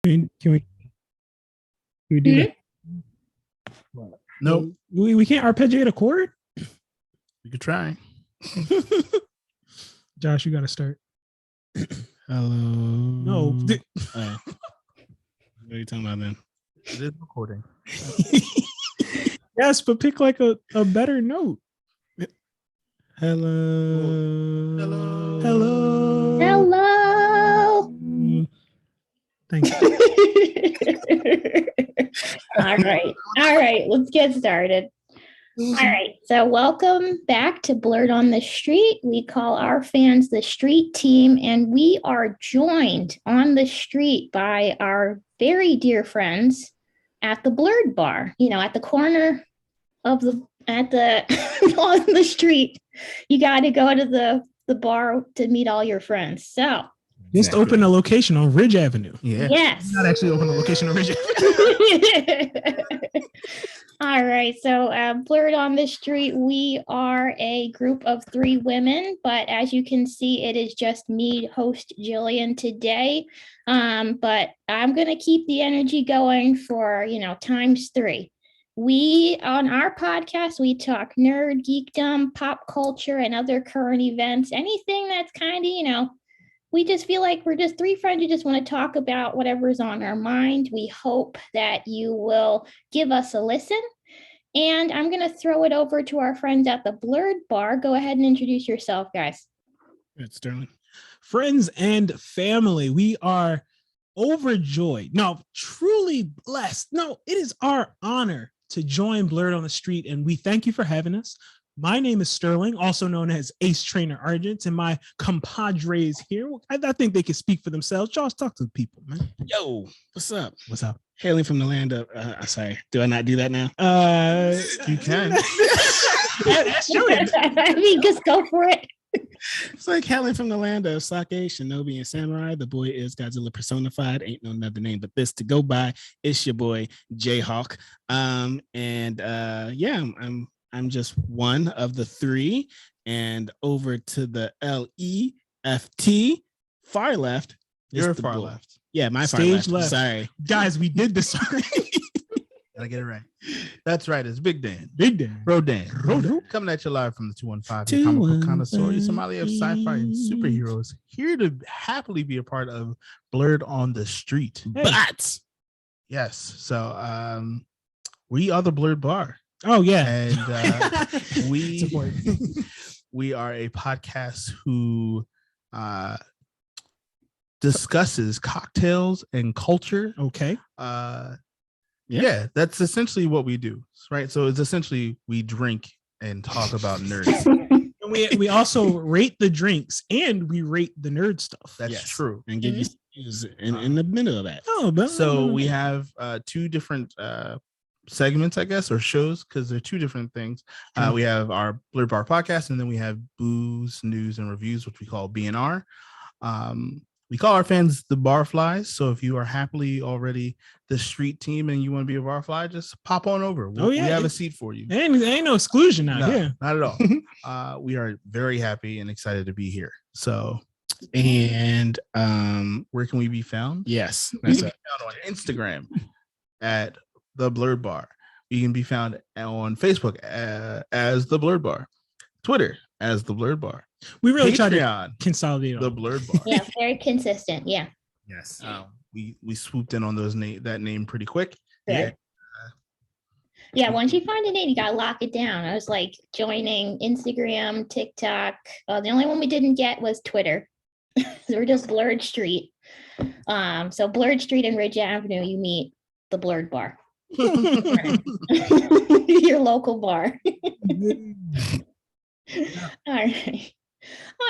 Can we do that? Nope. We can't arpeggiate a chord? We could try. Josh, you got to start. Hello. No. What are you talking about then? It is recording. Yes, but pick like a better note. Hello. Hello. Hello. Thank you. All right. Let's get started. All right. So welcome back to Blerd on the Street. We call our fans the Street Team, and we are joined on the street by our very dear friends at the Blerd Bar. You know, at the corner of on the street. You got to go to the bar to meet all your friends. So just open a location on Ridge Avenue. Yeah. Yes. Not actually open a location on Ridge Avenue. All right. So Blerd on the Street, we are a group of 3 women, but as you can see, it is just me, host Jillian today. But I'm going to keep the energy going for, times 3. We, on our podcast, we talk nerd, geekdom, pop culture, and other current events, anything that's kind of, we just feel like we're just 3 friends who just want to talk about whatever's on our mind. We hope that you will give us a listen. And I'm going to throw it over to our friends at the Blerd Bar. Go ahead and introduce yourself, guys. It's Sterling. Friends and family, we are overjoyed. No, truly blessed. No, it is our honor to join Blerd on the Street, and we thank you for having us. My name is Sterling, also known as Ace Trainer Argent, and my compadres here, I think they can speak for themselves. Josh, talk to the people, man. Yo, what's up? What's up? Hailing from the land of, sorry, do I not do that now? You can. That's I mean, just go for it. It's like hailing from the land of Sake, Shinobi, and Samurai. The boy is Godzilla personified. Ain't no another name but this to go by. It's your boy, Jayhawk. I'm just one of the 3, and over to the LEFT, far left. You're far left. Yeah, my stage far left. Sorry. Guys, we did this already. Gotta get it right. That's right. It's Big Dan. Big Dan. Bro Dan. Coming at you live from the 215 comic book connoisseur, you Somali of sci-fi and superheroes, here to happily be a part of Blerd on the Street. Hey. But yes, so we are the Blerd Bar. Oh yeah, and we are a podcast who discusses cocktails and culture. Okay. Yeah, that's essentially what we do, right? So it's essentially we drink and talk about nerds. And we also rate the drinks and we rate the nerd stuff. That's true. And give you in the middle of that. So we have 2 different segments, I guess, or shows, because they're 2 different things. We have our Blerd Bar podcast, and then we have booze, news, and reviews, which we call BNR. We call our fans the Barflies. So if you are happily already the street team and you want to be a Barfly, just pop on over. We have a seat for you. Ain't no exclusion out here. Not at all. We are very happy and excited to be here. So, and where can we be found? Yes, We can be found on Instagram at the Blerd Bar. We can be found on Facebook as the Blerd Bar, Twitter as the Blerd Bar. We really Patreon, tried to consolidate the Blerd Bar. Yeah, very consistent. Yeah. Yes. We swooped in on that name pretty quick. Good. Yeah. Once you find a name, you gotta lock it down. I was like joining Instagram, TikTok. The only one we didn't get was Twitter. So we're just Blerd Street. So Blerd Street and Ridge Avenue, you meet the Blerd Bar. Your local bar.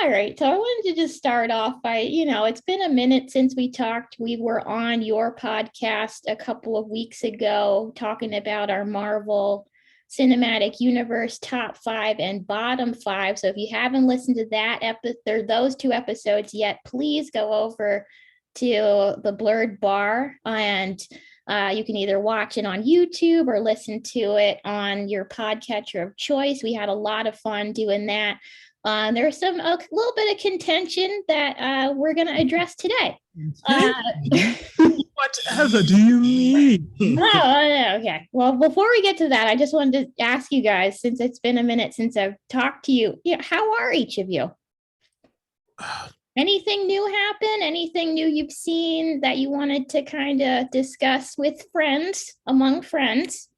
All right. So I wanted to just start off by, it's been a minute since we talked. We were on your podcast a couple of weeks ago talking about our Marvel Cinematic Universe top 5 and bottom 5. So if you haven't listened to that episode, those 2 episodes yet, please go over to the Blerd Bar, and you can either watch it on YouTube or listen to it on your podcatcher of choice. We had a lot of fun doing that. There's a little bit of contention that we're going to address today. Whatever do you mean? Oh, okay. Well, before we get to that, I just wanted to ask you guys, since it's been a minute since I've talked to you, how are each of you? Anything new happen? Anything new you've seen that you wanted to kind of discuss with friends, among friends?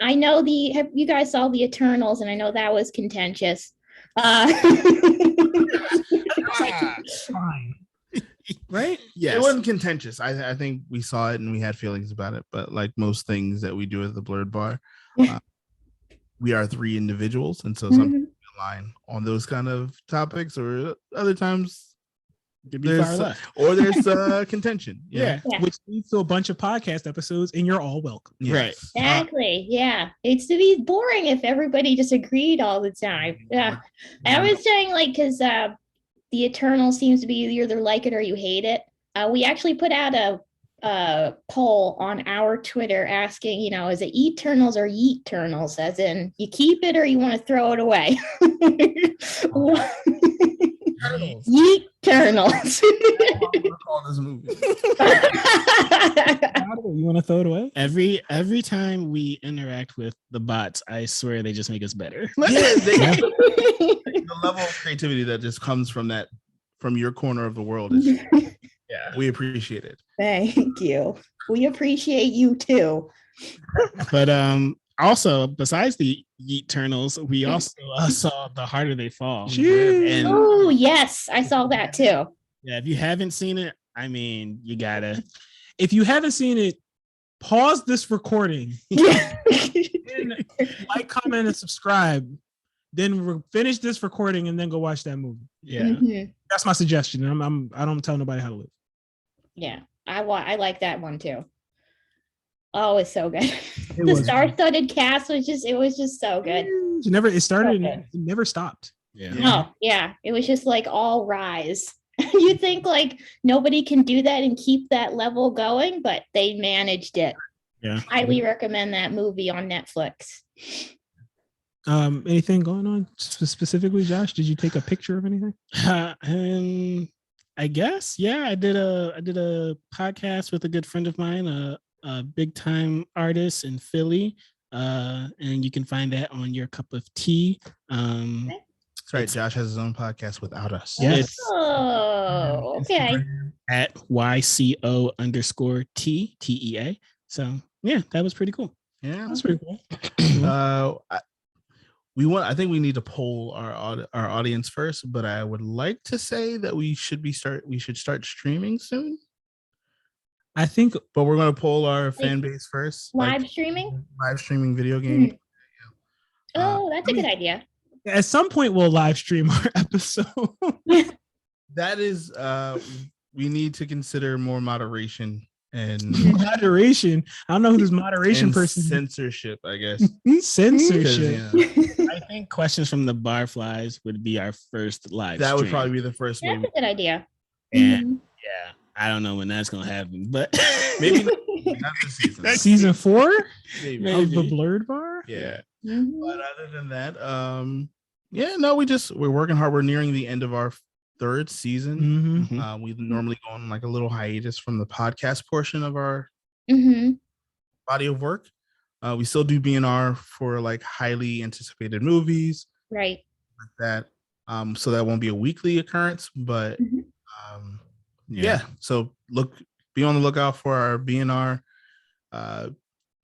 I know you guys saw the Eternals, and I know that was contentious. Fine. Right? Yes. It wasn't contentious. I think we saw it and we had feelings about it. But like most things that we do at the Blerd Bar, we are three individuals, and so some people align on those kind of topics, or other times there's contention. Yeah. Which leads to a bunch of podcast episodes, and you're all welcome. Yes. Right. Exactly. Yeah. It's to be boring if everybody just agreed all the time. Yeah. I was saying, like, because the Eternal seems to be you either like it or you hate it. We actually put out a poll on our Twitter asking, is it Eternals or Yeeternals, as in you keep it or you want to throw it away? Yeeternals. Call this movie. You want to throw it away? Every time we interact with the bots, I swear they just make us better. The level of creativity that just comes from your corner of the world is we appreciate it. Thank you. We appreciate you too. But also, besides the Eternals, we also saw The Harder They Fall. And oh yes, I saw that too. Yeah, if you haven't seen it, I mean, you gotta. If you haven't seen it, pause this recording. Like, comment, and subscribe. Then finish this recording and then go watch that movie. Yeah, that's my suggestion. I don't tell nobody how to live. Yeah, I like that one too. Oh, it's so good. The star-studded cast was just so good. It started and it never stopped. Yeah. Oh, yeah. It was just like all rise. You think like nobody can do that and keep that level going, but they managed it. Yeah. Highly recommend that movie on Netflix. Anything going on specifically, Josh? Did you take a picture of anything? I guess, yeah. I did a podcast with a good friend of mine, a big time artist in Philly, and you can find that on Your Cup of Tea. That's right. Josh has his own podcast without us. Yes. Oh, okay. At YCO_TEA. So yeah, that was pretty cool. Yeah, That's pretty cool. I think we need to poll our audience first, but I would like to say that we should start streaming soon. I think, but we're going to poll our fan base first. Live streaming video game. Oh, that's a good idea. At some point we'll live stream our episode. That is, we need to consider more moderation and moderation. I don't know who this moderation person is. Censorship, I guess. Censorship. I think Questions from the Barflies would be our first live that stream. Would probably be the first That's one. a good idea. And yeah, I don't know when that's gonna happen, but maybe not this season. Season 4 maybe. of the Blerd Bar. Yeah. But other than that, we're working hard. We're nearing the end of our third season. We normally go on like a little hiatus from the podcast portion of our body of work. We still do B&R for like highly anticipated movies, right? Like that. So that won't be a weekly occurrence, but so be on the lookout for our B&R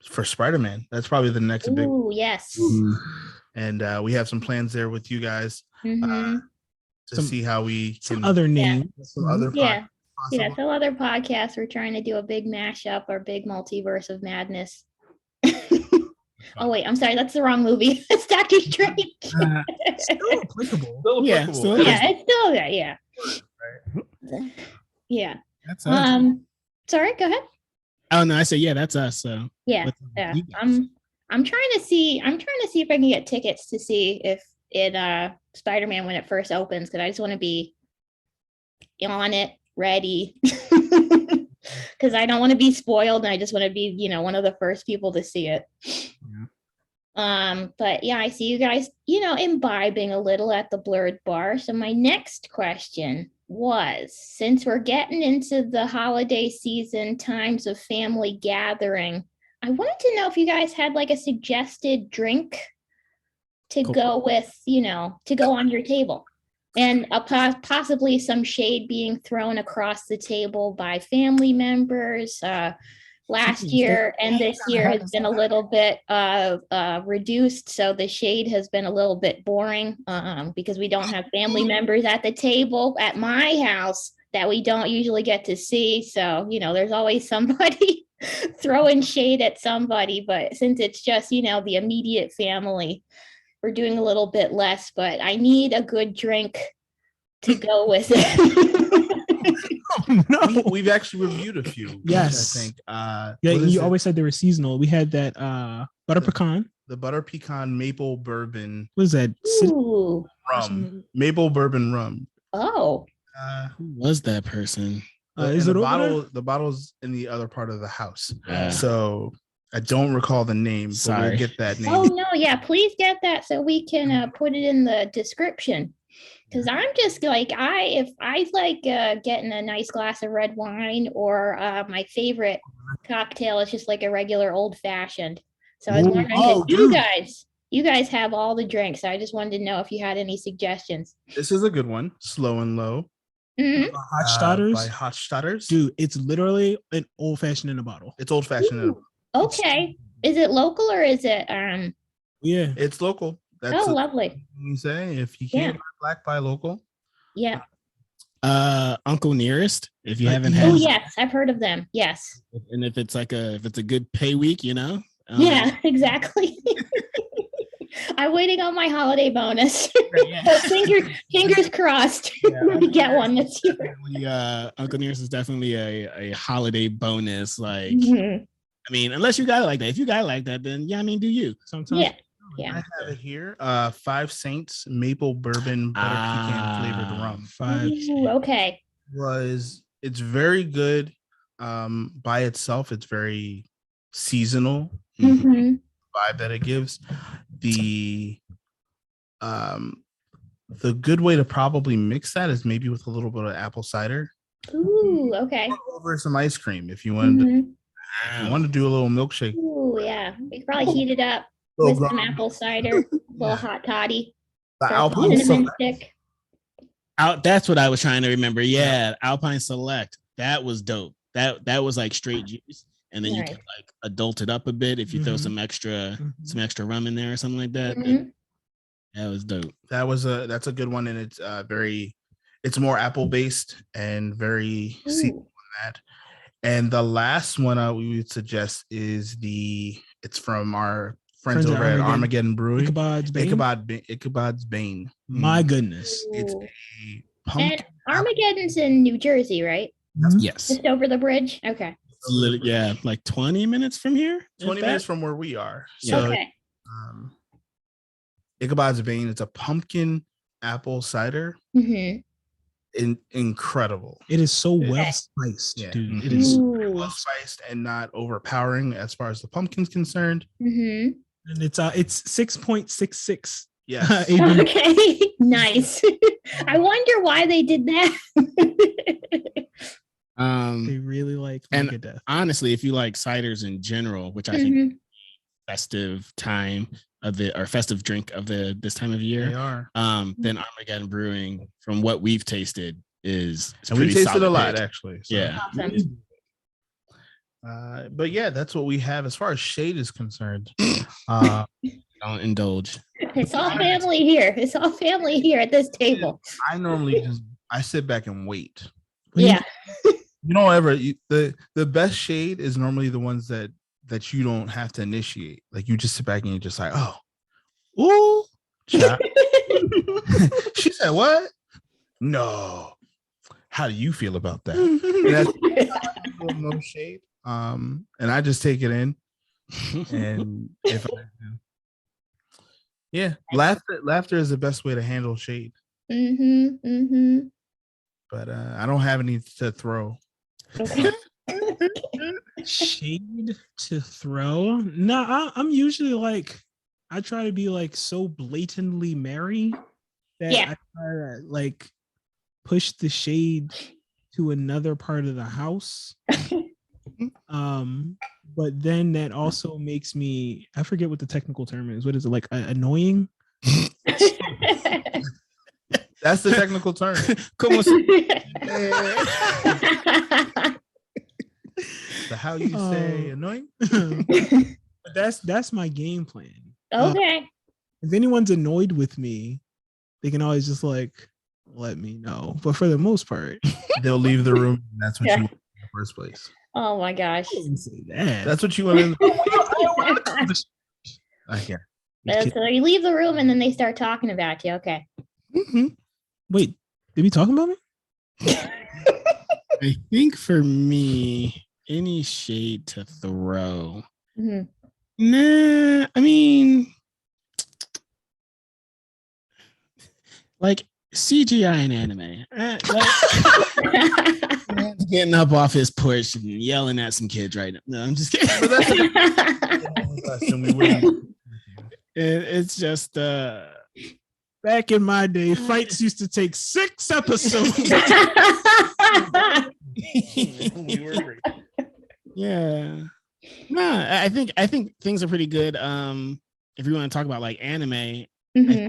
for Spider-Man. That's probably the next big. Oh yes. And we have some plans there with you guys to see how we can other names, some other some other podcasts. We're trying to do a big mashup or big multiverse of madness. Oh wait, I'm sorry, that's the wrong movie. It's Doctor Strange. Still applicable. It's still there. Yeah. Right. Yeah. That's us. Sorry, go ahead. Oh no, I said that's us. So yeah. I'm trying to see if I can get tickets to see if it Spider-Man when it first opens, because I just want to be on it, ready. Because I don't want to be spoiled, and I just want to be, one of the first people to see it. But yeah, I see you guys, imbibing a little at the Blerd Bar. So my next question was, since we're getting into the holiday season, times of family gathering, I wanted to know if you guys had like a suggested drink to Cool. go with, to go on your table. And possibly some shade being thrown across the table by family members. Last year and this year has been a little bit reduced, so the shade has been a little bit boring because we don't have family members at the table at my house that we don't usually get to see. So, there's always somebody throwing shade at somebody, but since it's just, the immediate family, we're doing a little bit less, but I need a good drink to go with it. No, We've actually reviewed a few. Yes. I think. yeah, what is you it? always said they were seasonal. We had that butter pecan. The butter pecan maple bourbon What is that? Ooh. rum. Maple bourbon rum. Oh. Who was that person? Is and it the over bottle? there? The bottle's in the other part of the house. Yeah. So I don't recall the name, but Sorry. we'll get that name. Oh, no. Yeah. Please get that so we can put it in the description. Because I'm just like, if I like getting a nice glass of red wine, or my favorite cocktail is just like a regular old fashioned. So I was wondering if you guys have all the drinks. I just wanted to know if you had any suggestions. This is a good one. Slow and Low. Mhm. Hot starters. By Hot Starters. Dude, it's literally an old fashioned in a bottle. It's old fashioned. Ooh, okay. Is it local or is it Yeah. It's local. That's oh, lovely. you say. If you can't buy black, buy local. Yeah. Uncle Nearest, if you haven't Oh, had, yes. I've heard of them. Yes. and if it's a good pay week, Yeah, exactly. I'm waiting on my holiday bonus. Fingers crossed. We get one this year. Uncle Nearest is definitely a holiday bonus. Like, Mhm. I mean, unless you got it like that. If you got it like that, then yeah, I mean, do you? Sometimes. Yeah. I Yeah. have it here. 5 Saints maple bourbon butter pecan flavored rum. Ooh, okay. It's very good. By itself, it's very seasonal Mhm. vibe that it gives. The good way to probably mix that is maybe with a little bit of apple cider. Ooh, okay. Over some ice cream if you wanted Mhm. you want to do a little milkshake. Ooh, yeah. We could probably heat it up Little with some Grunt. apple cider, little hot toddy, The or Alpine cinnamon Select. stick. That's what I was trying to remember. Yeah, Alpine Select. That was dope. That was like straight juice, and then you Nice. can like adult it up a bit if you throw Mhm. some extra Mhm. rum in there or something like that. Mhm. That was dope. That's a good one, and it's more apple based and very seasonal Ooh. on that. And the last one we would suggest is it's from our friends over at Armageddon Brewing. Ichabod's Bane. Ichabod's Bane. My goodness. It's Ooh. a pumpkin. And Armageddon's in New Jersey, right? Yes. Just over the bridge? Okay. Yeah, like 20 minutes from here. 20 if minutes that. from where we are. Yeah. So Okay. Ichabod's Bane, it's a pumpkin apple cider. Mhm. Incredible. It is so Okay. well spiced, Yeah. dude. It is. Ooh. Well spiced and not overpowering as far as the pumpkin's concerned. Mhm. And it's 6.66. Yes. ABV. Okay. Nice. I wonder why they did that. They really like And Megadeth. honestly, if you like ciders in general, which I think Mhm. festive time of the or festive drink of this time of They year, are. then Armageddon Brewing, from what we've tasted, is And we pretty tasted solid a lot, pick. actually. So. Yeah. Awesome. But yeah, that's what we have as far as shade is concerned. Don't indulge. It's all family here. It's all family here at this table. I normally I sit back and wait. Yeah. You don't ever the best shade is normally the ones that you don't have to initiate. Like you just sit back and you're just like, oh, ooh, child. She said what? No. How do you feel about that? And that's no shade. And I just take it in. And if laughter is the best way to handle shade. Mhm. Mhm. But I don't have any to throw. Okay. Shade to throw. No, I'm usually like, I try to be like so blatantly merry that Yeah. I try to like push the shade to another part of the house. But then that also makes me, I forget what the technical term is. What is it, like annoying? That's the technical term. So how you say annoying? But that's my game plan. Okay. If anyone's annoyed with me, they can always just like let me know. But for the most part, they'll leave the room. And that's what you want in the first place. Oh my gosh. I didn't say that. That's what you want. I can't. So you leave the room and then they start talking about you. Okay. Mm-hmm. Wait, did we talk about me? I think for me, any shade to throw. Mm-hmm. Nah, I mean, like CGI in anime. Man's getting up off his porch and yelling at some kids right now. No, I'm just kidding. It's just back in my day, fights used to take 6 episodes. Yeah. No, I think things are pretty good. If you want to talk about like anime, Mm-hmm.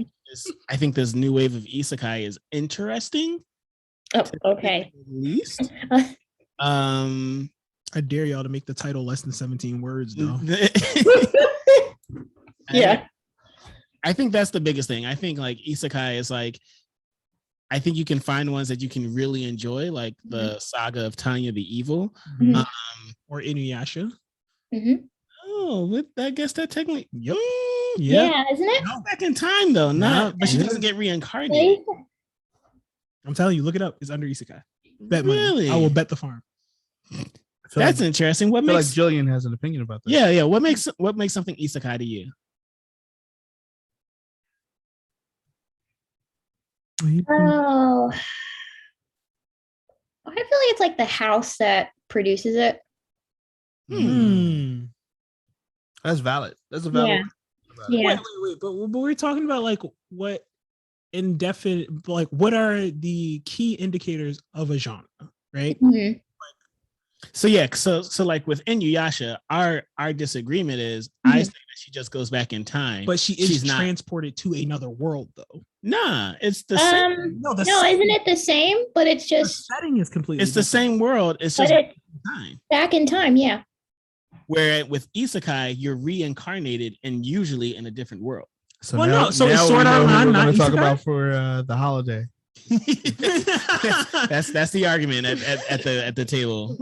I think this new wave of isekai is interesting. Oh, okay. At least. I dare y'all to make the title less than 17 words, though. Yeah. I think that's the biggest thing. I think like isekai is like, I think you can find ones that you can really enjoy, like the Saga of Tanya the Evil, Mhm. Or Inuyasha. Mm-hmm. Oh, I guess that technically, Yeah, isn't it? no, back in time though, not, but she doesn't get reincarnated. I'm telling you, look it up. It's under isekai. Bet money. Really? I will bet the farm. That's interesting. What I feel like makes Jillian has an opinion about that. Yeah. What makes something isekai to you? Oh, I feel like it's like the house that produces it. That's valid. That's a valid. Yeah. Wait. But we're talking about like what indefinite, like what are the key indicators of a genre, right? Mhm. So yeah, so like with Inuyasha, our disagreement is I say that she just goes back in time, But she's not transported to another world, though. Nah, it's the same. No, isn't it the same? But it's just the setting is completely. It's the same world. It's just but time. Back in time, yeah. Where with isekai, you're reincarnated and usually in a different world. So Well, now, no, so now it's we Sword know Art who Online, we're not going to talk isekai? about for the holiday. That's the argument at the table.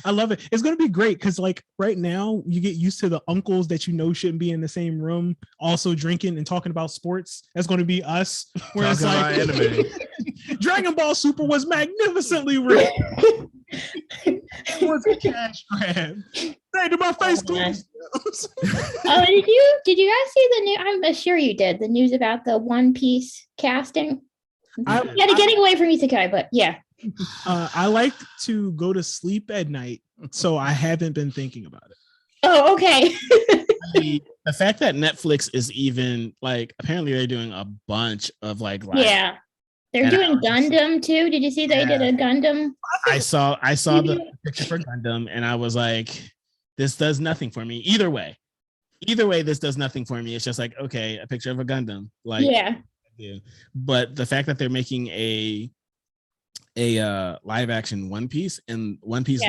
I love it. It's going to be great because like right now you get used to the uncles that you know shouldn't be in the same room also drinking and talking about sports. That's going to be us. Where it's like anime. Dragon Ball Super was magnificently rigged. It was a cash grab. Say to my face, please. Oh, did you guys see the new? I'm sure you did. The news about the One Piece casting. Getting away from isekai, but yeah. I like to go to sleep at night, so I haven't been thinking about it. Oh, okay. The fact that Netflix is even like apparently they're doing a bunch of like yeah, they're doing Gundam too. Did you see they did a Gundam? I saw the picture for Gundam and I was like, this does nothing for me. Either way, this does nothing for me. It's just like, okay, a picture of a Gundam. Like, yeah. But the fact that they're making a live action One Piece and One Piece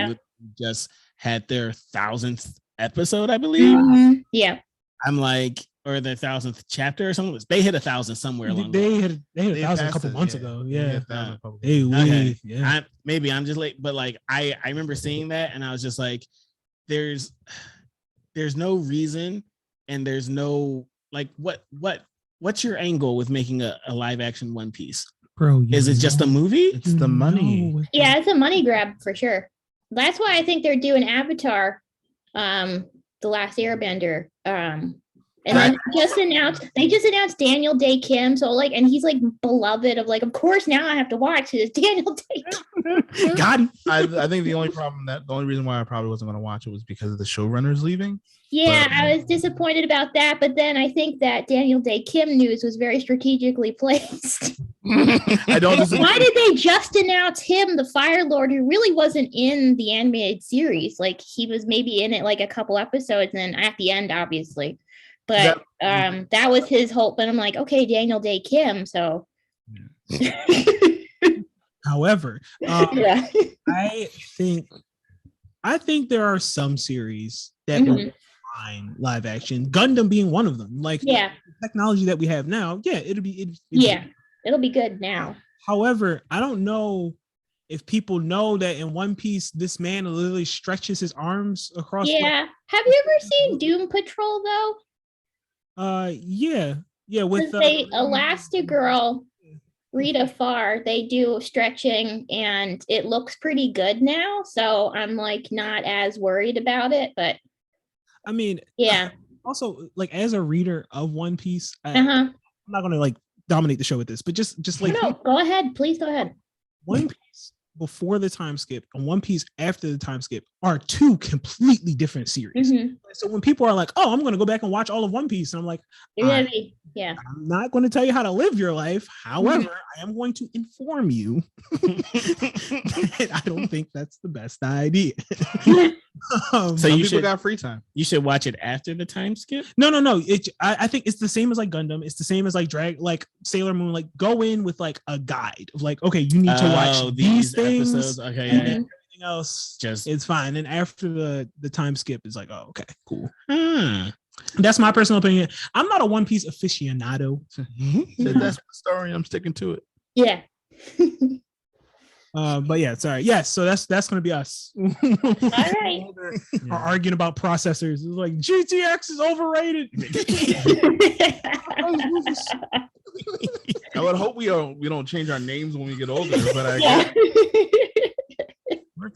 just had their 1000th episode, I believe. Mm-hmm. Yeah. I'm like, or the 1000th chapter or something. They hit 1,000 somewhere along. They hit 1,000 a couple months ago. Yeah. Maybe I'm just late, but like I remember seeing that and I was just like, there's no reason and there's no like what's your angle with making a live action One Piece? Bro, is it just a movie? It's the money. Yeah, it's a money grab for sure. That's why I think they're doing Avatar, The Last Airbender, And then they just announced Daniel Day Kim. So like, and he's like beloved of like, of course now I have to watch it. It's Daniel Day Kim. Got him. I think the only reason why I probably wasn't going to watch it was because of the showrunners leaving. Yeah, I was disappointed about that, but then I think that Daniel Day Kim news was very strategically placed. I don't. Why did they just announce him, the Fire Lord, who really wasn't in the animated series? Like he was maybe in it like a couple episodes, and then at the end, obviously. But that was his hope. But I'm like, okay, Daniel Day Kim. So, however, yeah. I think there are some series that will find live action. Gundam being one of them. Like, the technology that we have now, it'll be good now. However, I don't know if people know that in One Piece, this man literally stretches his arms across. Yeah. Have you ever seen Doom Patrol though? Yeah. With Elastigirl, Rita Farr, they do stretching and it looks pretty good now. So I'm like not as worried about it, but I mean, also like as a reader of One Piece, I'm not gonna like dominate the show with this, but just like no, go ahead, please go ahead. One Piece before the time skip and One Piece after the time skip are two completely different series. So when people are like, "Oh, I'm going to go back and watch all of One Piece," and I'm like, I'm not going to tell you how to live your life. However, I am going to inform you that I don't think that's the best idea. So people got free time. You should watch it after the time skip. No. I think it's the same as like Gundam. It's the same as like Sailor Moon. Like go in with like a guide of like, okay, you need to watch these things. Episodes. Okay, everything else it's fine. And after the time skip is like, oh, okay, cool. That's my personal opinion. I'm not a One Piece aficionado. That's the story. I'm sticking to it. Yeah. But yeah, sorry. Yes, so that's gonna be us. All right. Are arguing about processors. It's like GTX is overrated. I would hope we don't change our names when we get older, but I guess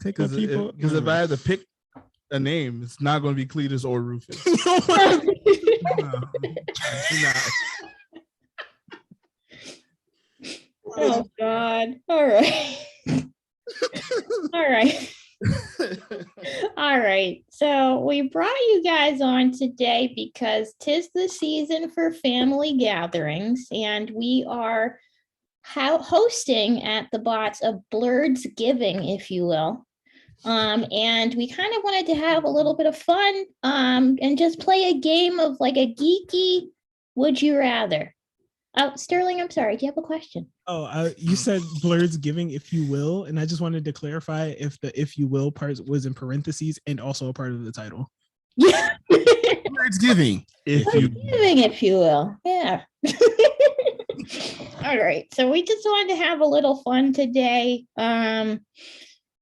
because if I had to pick a name, it's not going to be Cletus or Rufus. Oh God! All right. All right. So we brought you guys on today because 'tis the season for family gatherings, and we are hosting at the bots of Blerdsgiving, if you will. And we kind of wanted to have a little bit of fun and just play a game of like a geeky would you rather. Oh, Sterling, I'm sorry. Do you have a question? Oh, you said Blerdsgiving, if you will, and I just wanted to clarify if the "if you will" part was in parentheses and also a part of the title. Yeah, Blerdsgiving, if you will. Yeah. All right. So we just wanted to have a little fun today.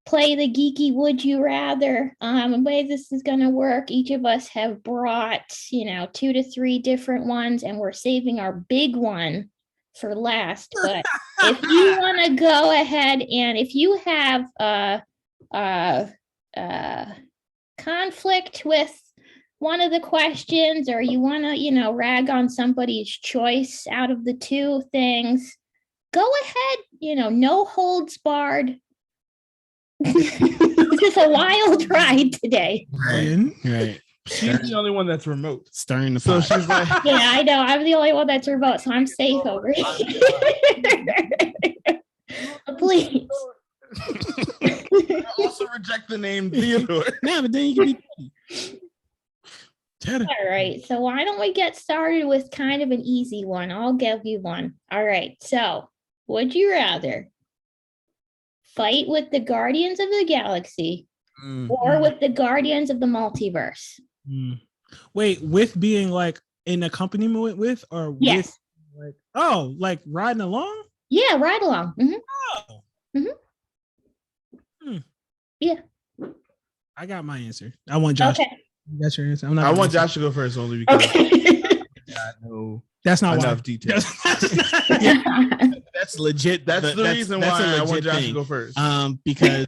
Play the geeky would you rather. The way this is going to work, each of us have brought 2 to 3 different ones, and we're saving our big one for last. But if you want to go ahead and if you have conflict with one of the questions, or you want to rag on somebody's choice out of the 2 things, go ahead. No holds barred. This is a wild ride today. Right. She's the only one that's remote. Starting the so she's like, yeah, I know. I'm the only one that's remote, so I'm safe over here. Please. I also reject the name Theodore. No, but then you can be. All right. So why don't we get started with kind of an easy one? I'll give you one. All right. So, would you rather fight with the Guardians of the Galaxy or with the Guardians of the Multiverse? Wait, with being like in accompaniment with, or yes, with like riding along? Yeah, ride along. Yeah. I got my answer. I want Josh. Okay. That's your answer. I want Josh to go first only because that's not enough why. details. That's legit. That's the reason why I want Josh to go first. Because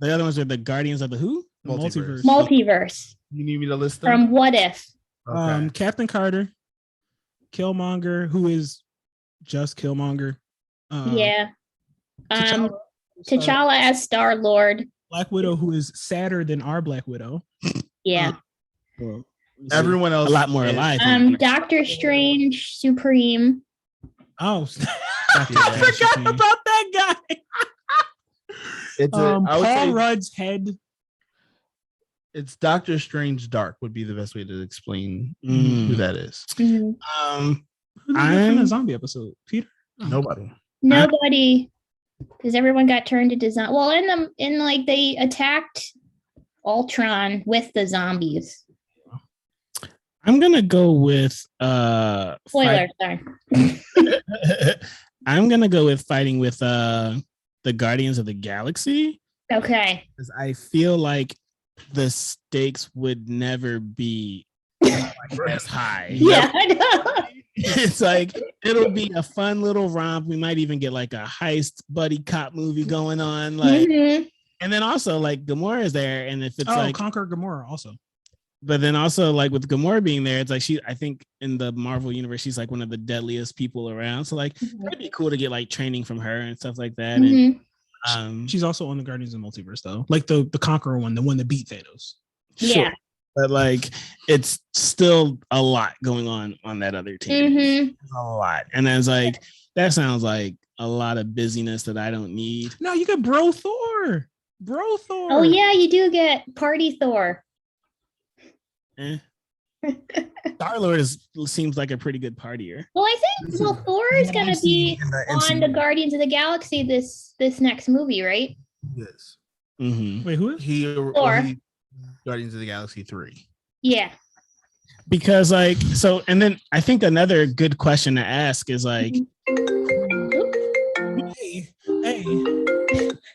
the other ones are the Guardians of the who? Multiverse. Multiverse. You need me to list them? From What If. Okay. Captain Carter, Killmonger, who is just Killmonger. Yeah. T'Challa, T'Challa as Star-Lord. Black Widow, who is sadder than our Black Widow. Yeah. Well, Everyone else a lot more alive. Doctor Strange Supreme. Oh, I forgot about that guy. It's I would Paul say Rudd's head. it's Doctor Strange Dark would be the best way to explain Mm. who that is. Mm-hmm. Who did that from the zombie episode? Peter? Oh. Nobody, because everyone got turned into zombies. Well, they attacked Ultron with the zombies. I'm gonna go with Spoiler, sorry. I'm gonna go with fighting with the Guardians of the Galaxy. Okay. Because I feel like the stakes would never be as high. Yeah, I know. It's like it'll be a fun little romp. We might even get like a heist buddy cop movie going on. Like, and then also like Gamora is there, and if it's like Conquer Gamora also. But then also like with Gamora being there, it's like I think in the Marvel universe, she's like one of the deadliest people around. So like it'd be cool to get like training from her and stuff like that. And she's also on the Guardians of the Multiverse though, like the Conqueror one, the one that beat Thanos. Yeah. Sure. But like it's still a lot going on that other team. It's a lot. And then it's like that sounds like a lot of busyness that I don't need. No, you get Bro Thor. Oh yeah, you do get Party Thor. Star-Lord seems like a pretty good partier. Well, I think Thor is going to be on the Guardians of the Galaxy this next movie, right? Yes. Mm-hmm. Wait, who is he? Guardians of the Galaxy 3. Yeah. Because like so, and then I think another good question to ask is like, hey.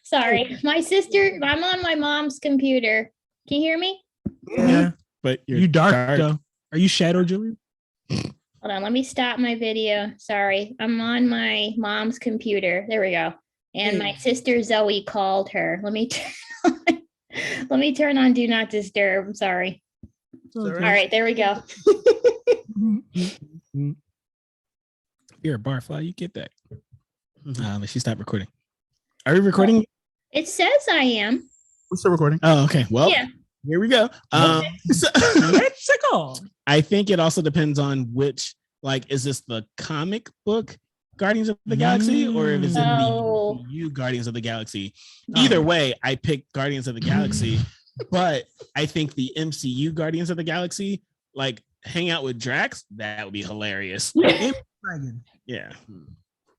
Sorry, I'm on my mom's computer. Can you hear me? Yeah. But you dark though. Are you Shadow, Julian? Hold on, let me stop my video. Sorry, I'm on my mom's computer. There we go. And my sister Zoe called her. Let me turn on Do Not Disturb. I'm sorry. All right, there we go. You're a barfly. You get that. She stopped recording. Are we recording? It says I am. We're still recording. Oh, okay. Well, yeah. Here we go. Let's go. I think it also depends on which, like, is this the comic book Guardians of the Galaxy or if it's in the MCU Guardians of the Galaxy? Either way, I picked Guardians of the Galaxy, but I think the MCU Guardians of the Galaxy, like, hang out with Drax, that would be hilarious. Yeah.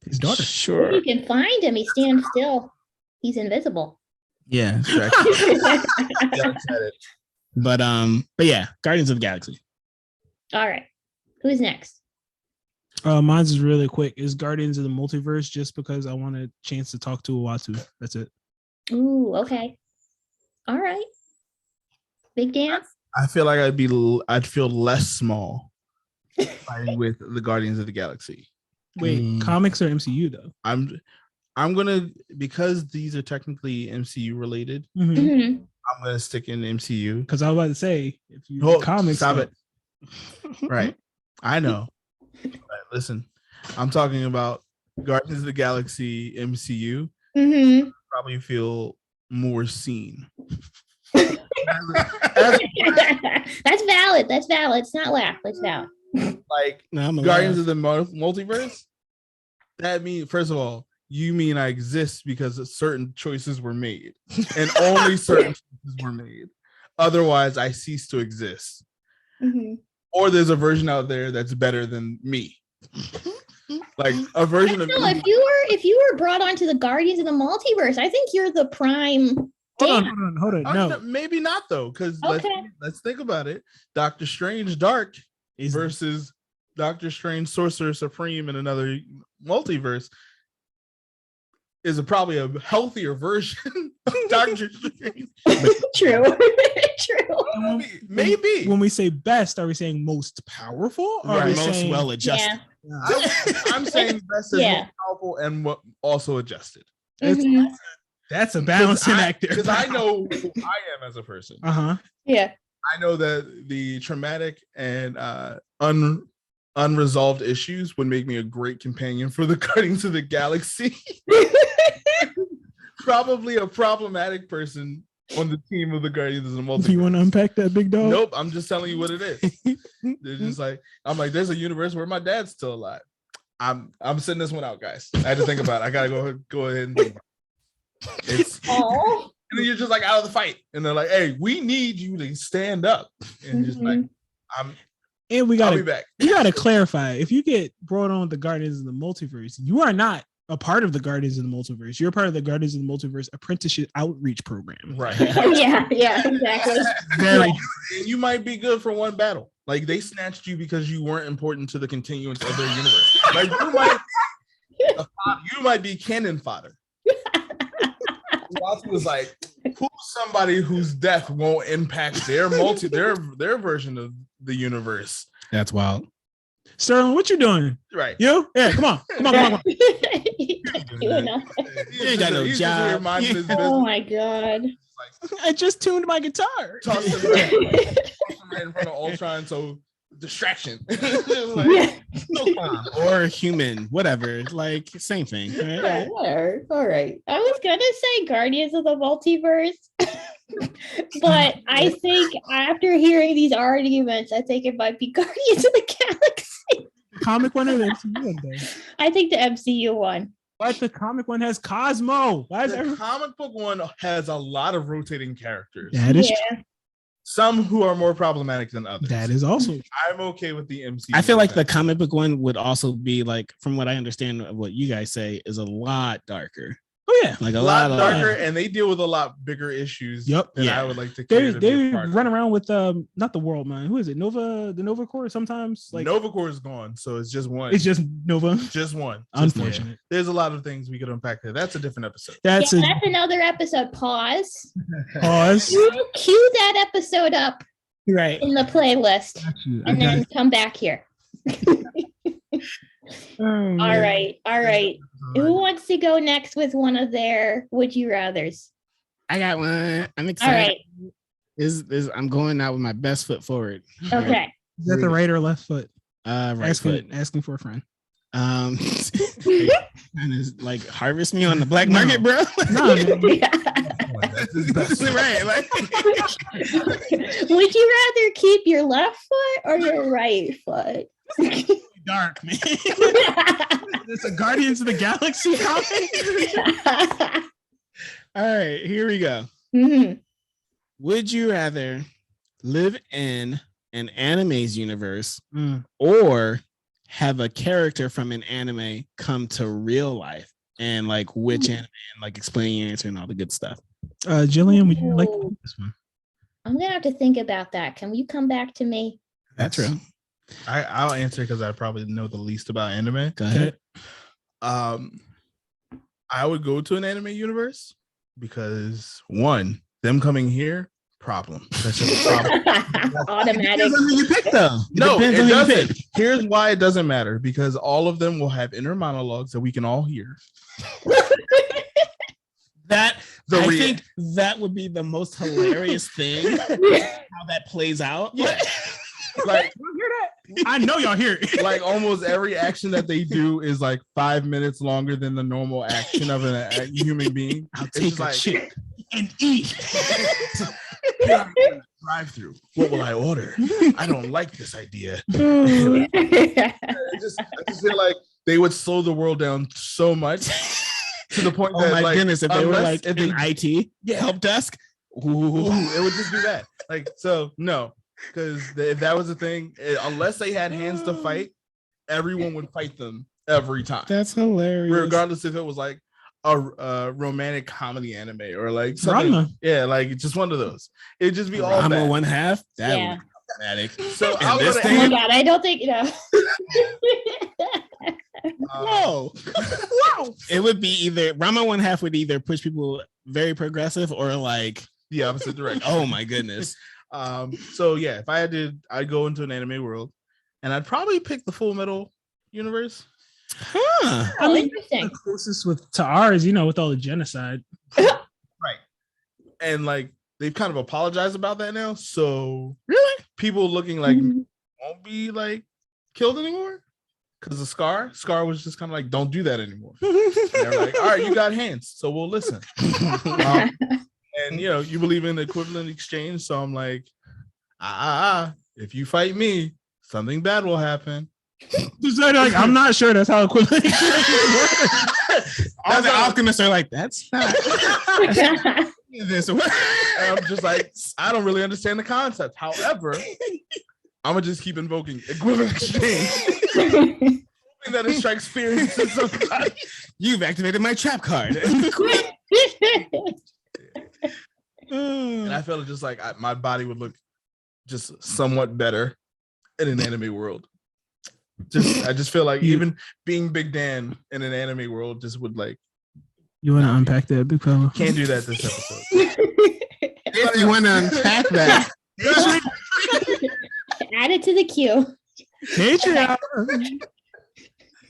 His daughter. Sure. You can find him. He stands still. He's invisible. Yeah. But yeah, Guardians of the Galaxy. All right. Who's next? Mine's is really quick. Is Guardians of the Multiverse just because I want a chance to talk to Uatu. That's it. Ooh, okay. All right. Big dance. I feel like I'd feel less small fighting with the Guardians of the Galaxy. Wait, comics or MCU though? I'm gonna, because these are technically MCU related. Mm-hmm. I'm gonna stick in MCU because I was about to say if you comics. Stop it. Right, I know. But listen, I'm talking about Guardians of the Galaxy MCU. Mm-hmm. Probably feel more seen. That's valid. That's valid. It's not laugh. That's valid. Like Guardians of the Multiverse. That means, first of all, you mean I exist because certain choices were made, and only certain choices were made. Otherwise, I cease to exist. Mm-hmm. Or there's a version out there that's better than me. Like a version of me. If you were brought onto the Guardians of the Multiverse, I think you're the prime. Hold on. No, maybe not though, because okay. let's think about it. Doctor Strange Dark versus Doctor Strange Sorcerer Supreme in another multiverse is probably a healthier version of Doctor Strange. True. Maybe. When we say best, are we saying most powerful or most well adjusted? Yeah. I'm saying best is most powerful and also adjusted. Mm-hmm. That's a balancing actor. Because I know who I am as a person. Uh-huh. Yeah. I know that the traumatic and unresolved issues would make me a great companion for the Guardians of the Galaxy. Probably a problematic person on the team of the Guardians of the Multiverse. Do you want to unpack that, big dog? Nope, I'm just telling you what it is. They're just like, I'm like, there's a universe where my dad's still alive. I'm sitting this one out, guys. I had to think about it. I gotta go ahead and think about it. It's and then you're just like out of the fight, and they're like, "Hey, we need you to stand up," and just like, I'll be back. We gotta clarify: if you get brought on with the Guardians of the Multiverse, you are not a part of the Guardians of the Multiverse. You're part of the Guardians of the Multiverse apprenticeship outreach program. Right. Yeah, exactly. And you might be good for one battle. Like they snatched you because you weren't important to the continuance of their universe. Like you might be cannon fodder. Watson was like, who's somebody whose death won't impact their version of the universe? That's wild. Sterling, what you doing? Right. You? Yeah, come on. You ain't got no job. Oh my God. I just tuned my guitar. Toss him right in front of Ultron, so distraction. Like, no or human, whatever. Like same thing. Right? Yeah, whatever. All right. I was gonna say Guardians of the Multiverse, but I think after hearing these arguments, I think it might be Guardians of the Galaxy. Comic one or the MCU one? Though? I think the MCU one. But the comic one has Cosmo. Why is the comic book one has a lot of rotating characters. That is true. Some who are more problematic than others. That is also. I'm okay with the MCU. I feel like the comic book one would also be like, from what I understand of what you guys say, is a lot darker. Oh yeah, like a lot darker, and they deal with a lot bigger issues. Yep. Than I would like to. They run around with not the World Man. Who is it? Nova, the Nova Corps. Sometimes like Nova Corps is gone, so it's just one. It's just Nova. Just one. Unfortunate. There's a lot of things we could unpack there. That's a different episode. That's another episode. Pause. Pause. Cue that episode up. Right. In the playlist, and then come back here. All right. Who wants to go next with one of their would you rathers? I got one. I'm excited. All right. I'm going out with my best foot forward. Okay. Is that the right or left foot? Right foot. Asking for a friend. And is like harvest me on the black market, bro. No, that's his best. Right. Like, would you rather keep your left foot or your right foot? Dark, man. It's a Guardians of the Galaxy comic. All right, here we go. Mm-hmm. Would you rather live in an anime's universe or have a character from an anime come to real life, and like which anime, and like explain your answer and all the good stuff? Jillian, would you like this one? I'm gonna have to think about that. Can you come back to me? That's real. I'll answer because I probably know the least about anime. Go ahead. I would go to an anime universe because one, them coming here, problem. That's just a problem. Automatic. You pick though. No, it doesn't. Here's why it doesn't matter, because all of them will have inner monologues that we can all hear. I think that would be the most hilarious thing. How that plays out. Yeah. Like, you hear that? I know y'all hear it. Like almost every action that they do is like 5 minutes longer than the normal action of a human being. I'll take a chip and eat. Drive through. What will I order? I don't like this idea. I just feel like they would slow the world down so much to the point that, my like, goodness, if they were like in IT help desk, it would just do that. Like, so no. Because if that was the thing, unless they had hands to fight, everyone would fight them every time. That's hilarious. Regardless if it was like a romantic comedy anime or like something. Rama. Yeah, like just one of those. It'd just be all Rama bad. one half. That Yeah. would be dramatic. So And this Oh my god, I don't think no. Wow. It would be either Rama one half would either push people very progressive or like the opposite direction. Oh my goodness. So yeah, if I had to, I'd go into an anime world, and I'd probably pick the Full Metal universe. Huh. I mean, interesting. The closest to ours, with all the genocide. Right. And like they've kind of apologized about that now. So Really? people looking like won't be like killed anymore. Because the Scar was just kind of like, don't do that anymore. And they're like, all right, you got hands, so we'll listen. And you believe in equivalent exchange, so I'm like, if you fight me, something bad will happen. Like, I'm not sure that's how equivalent exchange works. All the alchemists are like, that's not. And I'm just like, I don't really understand the concept. However, I'm gonna just keep invoking equivalent exchange. Hoping that it strikes fear into some kind. You've activated my trap card. And I felt just like my body would look just somewhat better in an anime world. I just feel like even being Big Dan in an anime world just would like. You want to unpack that, Big Fella? Can't do that this episode. If you want to unpack that. Add it to the queue. Patreon.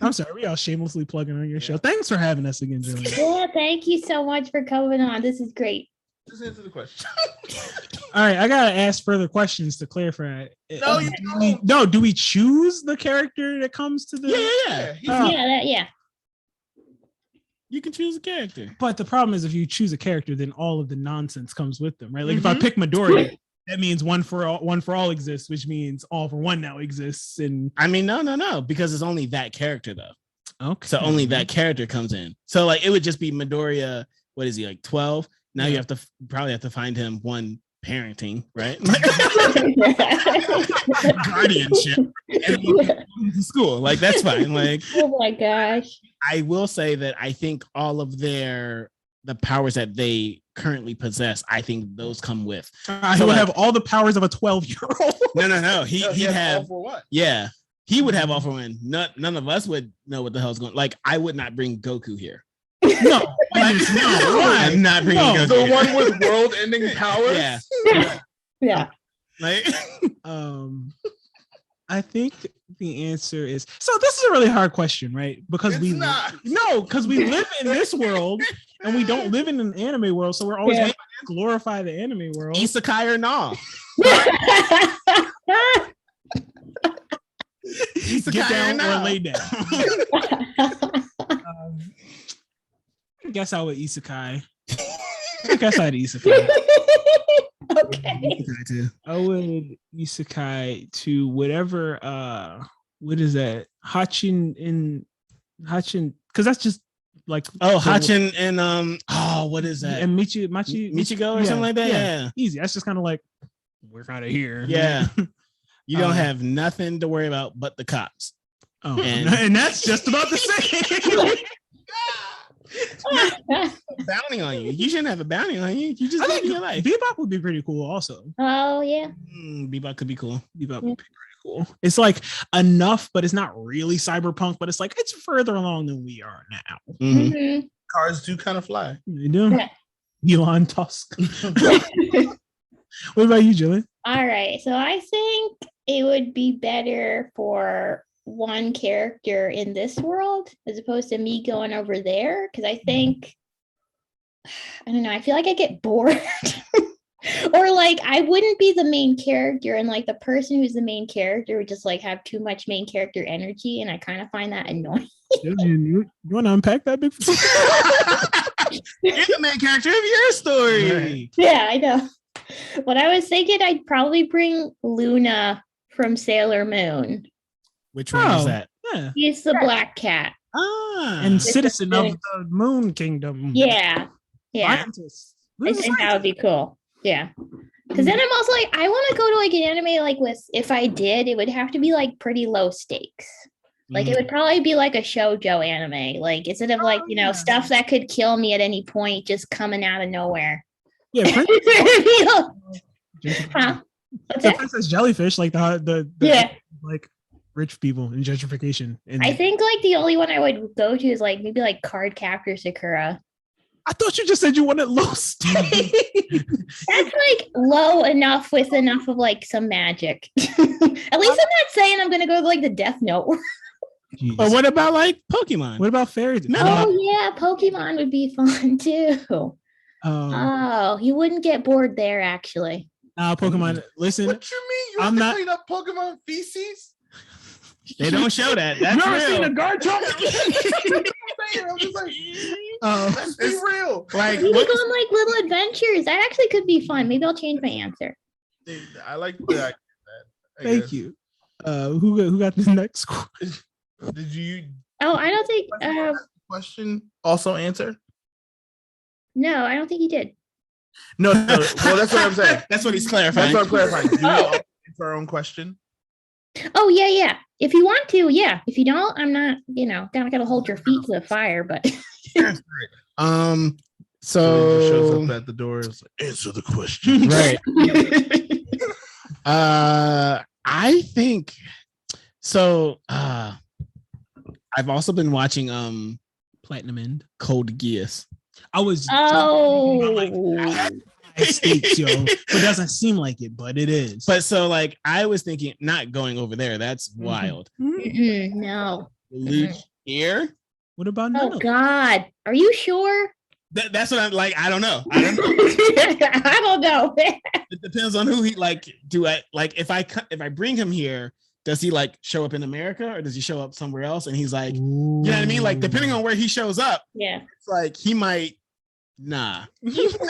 I'm sorry, we all shamelessly plugging on your show. Thanks for having us again, Julie. Yeah, thank you so much for coming on. This is great. Just answer the question. All right, I gotta ask further questions to clarify. No, you don't. Do we choose the character that comes to the? Yeah. You can choose a character. But the problem is, if you choose a character, then all of the nonsense comes with them, right? Like if I pick Midoriya, that means one for all exists, which means all for one now exists. And I mean, no, because it's only that character though. Okay. So only that character comes in. So like it would just be Midoriya. What is he, like 12? Now you have to probably have to find him one parenting, right? Guardianship. And to school. Like that's fine. Like oh my gosh. I will say that I think all of the powers that they currently possess, I think those come with. He would have all the powers of a 12-year-old. No. He'd have all for what? Yeah. He would have all for one. None of us would know what the hell's going on. Like I would not bring Goku here. No, I'm not bringing Goku the here. one with world-ending powers. Yeah. Like I think the answer is so. This is a really hard question, right? Because we live in this world and we don't live in an anime world, so we're always trying to glorify the anime world. Isekai or no? Get down or lay down. I guess I would isekai. I guess I'd isekai. Okay. I would isekai to whatever. What is that? Hachin, because that's just like Hachin and what is that? And Michigo or something like that. Yeah. Easy. That's just kind of like we're out of here. Yeah. You don't have nothing to worry about but the cops. Oh, and that's just about the same. Bounty on you. You shouldn't have a bounty on you. You just live your life. Bebop would be pretty cool also. Oh yeah. Bebop could be cool. Bebop would be pretty cool. It's like enough, but it's not really cyberpunk, but it's like it's further along than we are now. Mm-hmm. Cars do kind of fly. They do. Elon Tusk. What about you, Julie? All right. So I think it would be better for one character in this world as opposed to me going over there, because I think I don't know, I feel like I get bored. Or like I wouldn't be the main character, and like the person who's the main character would just like have too much main character energy, and I kind of find that annoying. You want to unpack that big? You're the main character of your story. Right. Yeah, I know. What I was thinking, I'd probably bring Luna from Sailor Moon. Which one is that? Yeah. He's the black cat. And citizen of the Moon Kingdom. Yeah. Scientist. I think that would be cool. Yeah. Because then I'm also like, I want to go to like an anime like with, if I did, it would have to be like pretty low stakes. Like it would probably be like a shoujo anime. Like instead of like, stuff that could kill me at any point just coming out of nowhere. Yeah. Princess Jellyfish, like the like rich people in gentrification. And I think like the only one I would go to is like maybe like Card Captor Sakura. I thought you just said you wanted low stakes. That's like low enough with enough of like some magic. At least I'm not saying I'm gonna go to like the Death Note. But what about like Pokemon? What about fairies? Oh yeah, Pokemon would be fun too. Oh, you wouldn't get bored there, actually. Pokemon. Listen, what you mean? You I'm have to not- clean up Pokemon feces? They don't show that. That's you ever real. seen a guard dog? I'm just like, let's be real. Like, You could what, go on like little adventures. That actually could be fun. Maybe I'll change my answer. Dude, I like that. Thank you. Who got the next question? Did you? Oh, I don't think. Question also answer? No, I don't think he did. No. Well, that's what I'm saying. that's what he's clarifying. That's what I'm clarifying. Do we all answer our own question? Oh yeah. If you want to, yeah. If you don't, I'm not. Gotta hold your feet to the fire. But So So shows up at the door. It's like, answer the question. right. I think so. I've also been watching Platinum End. Code Geass. I was States, yo, but it doesn't seem like it, but it is. But so like I was thinking, not going over there. That's wild. no. Lelouch here. What about Oh Nano? God, are you sure? That's what I'm like. I don't know. I don't know. It depends on who he like. Do I like if I bring him here? Does he like show up in America or does he show up somewhere else? And he's like, you know what I mean? Like depending on where he shows up, Yeah. it's like he might. Nah, He's too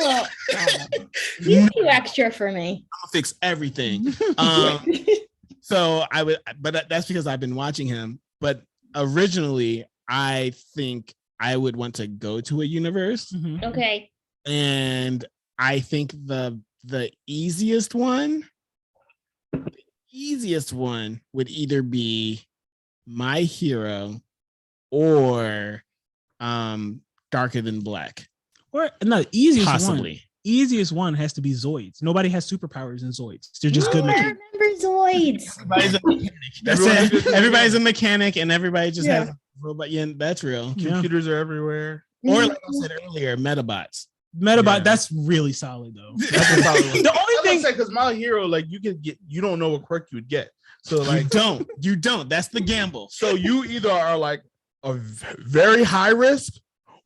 extra for me. I'm gonna fix everything. So I would, but that's because I've been watching him. But originally, I think I would want to go to a universe, Okay. and I think the easiest one would either be My Hero or Darker Than Black. Or no, easiest Possibly. one. Easiest one has to be Zoids. Nobody has superpowers in Zoids. They're just I good don't mechanics. remember Zoids. Everybody's a mechanic. That's it. Everybody's a mechanic, and everybody just has a robot. Yeah, that's real. Computers are everywhere. Or like I said earlier, Metabots. Metabot, that's really solid though. That's a solid one. The only thing, because My Hero, like you don't know what quirk you would get. So like you don't. That's the gamble. So you either are like a very high risk,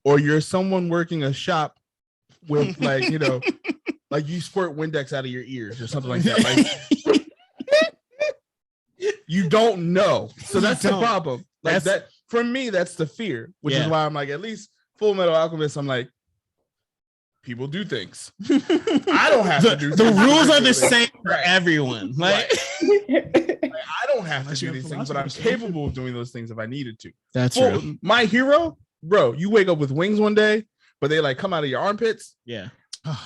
or you're someone working a shop with like like you squirt Windex out of your ears or something like that. Like you don't know. So that's the problem. Like that for me, that's the fear, which is why I'm like, at least Full Metal Alchemist, I'm like, people do things. I don't have to do the things. rules are the same for everyone. Like, I don't have to do these things, but I'm capable of doing those things if I needed to. That's true. My Hero, bro, you wake up with wings one day, but they like come out of your armpits. Yeah.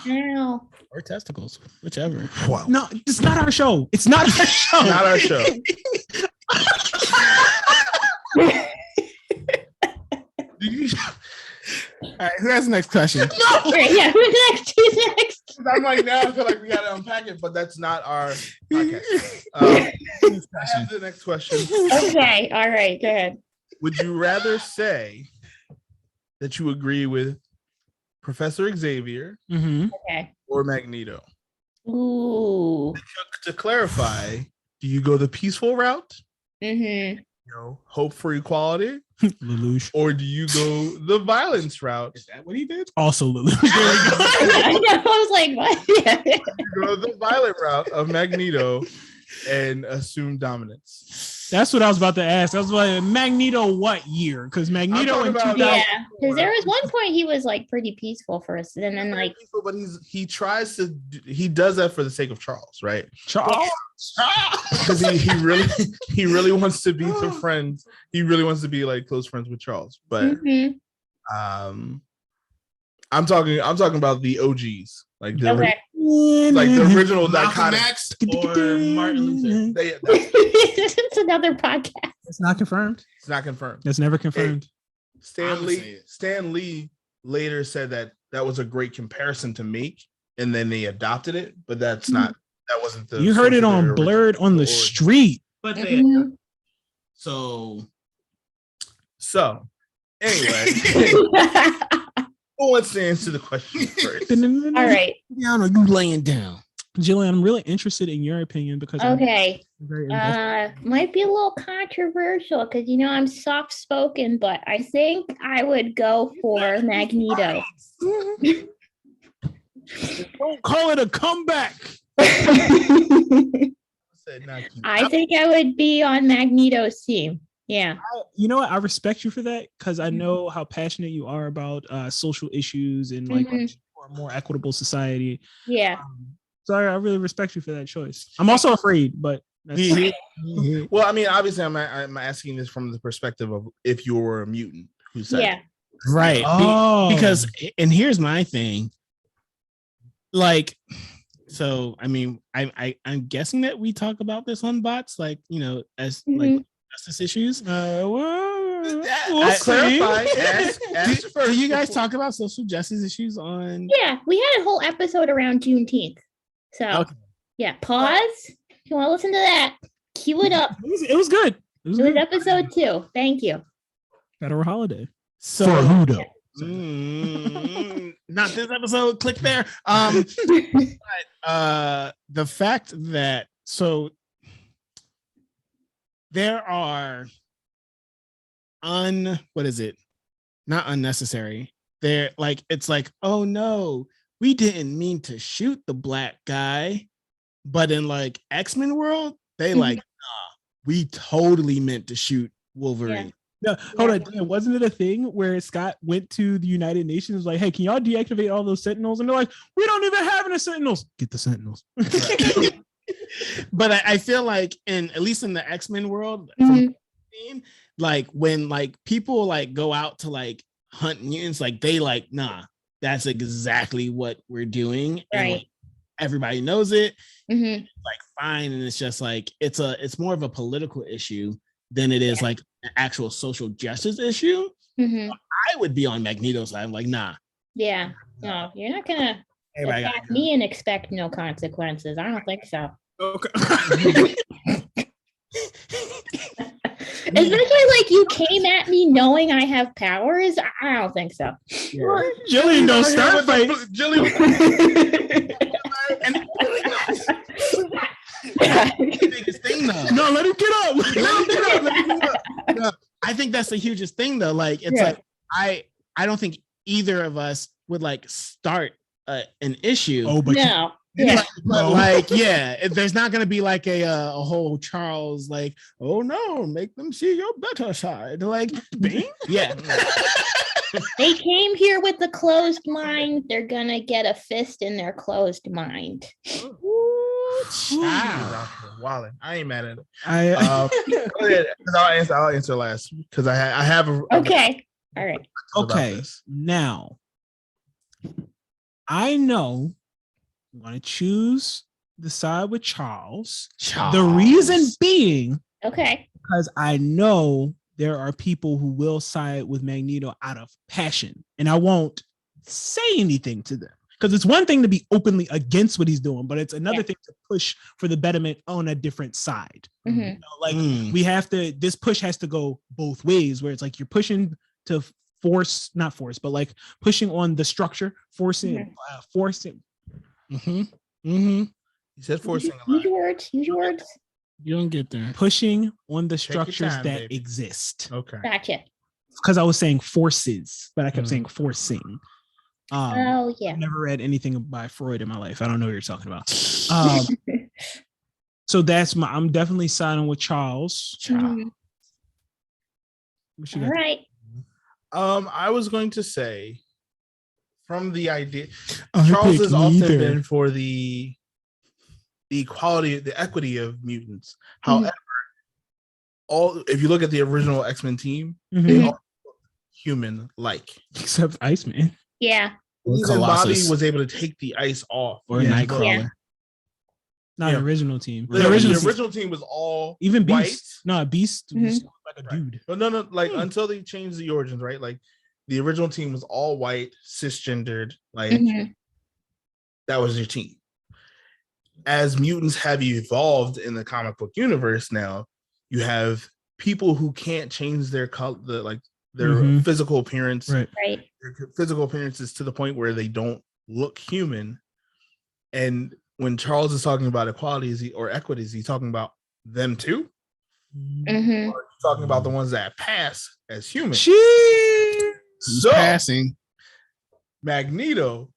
No. Or testicles, whichever. Wow. no, it's not our show. It's not our show. Not our show. All right, who has the next question? Okay, yeah, who's next? Who's next? I'm like, now I feel like we gotta unpack it, but that's not our podcast. I have the next question. Okay, all right, go ahead. Would you rather say that you agree with Professor Xavier Okay. or Magneto? Ooh. To clarify, do you go the peaceful route? Mm-hmm. Hope for equality, Lelouch. or do you go the violence route? Is that what he did? Also Lelouch. I was like, what? Yeah. You go the violent route of Magneto and assume dominance. That's what I was about to ask. I was like, Magneto, what year? Because Magneto in 2000. Yeah, because there was one point he was like pretty peaceful for us, and then like, but he does that for the sake of Charles, right? Charles. Because he really wants to be the friends. He really wants to be like close friends with Charles. But I'm talking about the OGs, like the original X or Martin Luther. it's another podcast. It's not confirmed. It's not confirmed. It's never confirmed. Stan Lee later said that was a great comparison to make, and then they adopted it, but that wasn't the. You heard it on Blerd on the street. But so anyway, who wants to answer the question first? All right. Down or you laying down? Jillian, I'm really interested in your opinion because Okay. I'm very invested. Might be a little controversial because I'm soft spoken, but I think I would go for Magneto. Don't call it a comeback. I think I would be on Magneto's team. Yeah. You know what? I respect you for that because I know how passionate you are about social issues and like for a more equitable society. Yeah. So I really respect you for that choice. I'm also afraid, but that's well, I mean, obviously, I'm asking this from the perspective of if you were a mutant who said, yeah, right? Because, and here's my thing, like, so I mean, I'm guessing that we talk about this on bots, like, you know, as like justice issues. we'll clarify. Do you guys talk about social justice issues on? Yeah, we had a whole episode around Juneteenth. So yeah, pause. If you want to listen to that, cue it up. It was good. It was episode 2. Thank you. Federal holiday. So for who though? Not this episode. Click there. But, the fact that there are what is it? Not unnecessary. They're like, it's like, oh no, we didn't mean to shoot the black guy. But in like X-Men world, they like, nah, we totally meant to shoot Wolverine. No, hold on. Wasn't it a thing where Scott went to the United Nations and was like, hey, can y'all deactivate all those Sentinels? And they're like, we don't even have any Sentinels. Get the Sentinels. But I feel like at least in the X-Men world, like when like people like go out to like hunt mutants, like they like, nah, that's exactly what we're doing. Right. And like, everybody knows it. Like fine. And it's just like it's more of a political issue than it is like an actual social justice issue. I would be on Magneto's side. I'm like, nah. Yeah. No, you're not gonna attack me and expect no consequences. I don't think so. Okay. Especially like you came at me knowing I have powers. I don't think so. Yeah. Jillian don't start fights. Biggest thing though. No, let him get up. No, I think that's the hugest thing though. Like it's like I don't think either of us would like start an issue. Oh, but no. There's not gonna be like a whole Charles like, oh no, make them see your better side. Like, yeah. They came here with a closed mind. They're gonna get a fist in their closed mind. Wallet. I ain't mad at it. I'll answer last because I have a okay. All right. Okay. Now, I know I'm going to choose the side with Charles. The reason being, because I know there are people who will side with Magneto out of passion, and I won't say anything to them. Because it's one thing to be openly against what he's doing, but it's another thing to push for the betterment on a different side. You know, we have to, this push has to go both ways, where it's like you're pushing to not force, but like pushing on the structure, forcing. He said forcing. Use your words. You don't get there. Pushing on the structures that exist. Okay. Gotcha. Because I was saying forces, but I kept saying forcing. Oh yeah. I've never read anything by Freud in my life. I don't know what you're talking about. So I'm definitely siding with Charles. All right. I was going to say, from the idea, Charles has often been for the equality, the equity of mutants. However, if you look at the original X-Men team, they all human-like, except Iceman. Yeah. Even Bobby was able to take the ice off. Or Nightcrawler. Yeah. Not the original team. The original team was all even Beast. White. No, Beast was like a dude. But no, like until they changed the origins, right? Like the original team was all white, cisgendered. Like that was your team. As mutants have evolved in the comic book universe, now you have people who can't change their color, their physical appearance. Right. Their physical appearances to the point where they don't look human. And when Charles is talking about equality or equity, is he talking about them too? Or talking about the ones that pass as humans? So passing. Magneto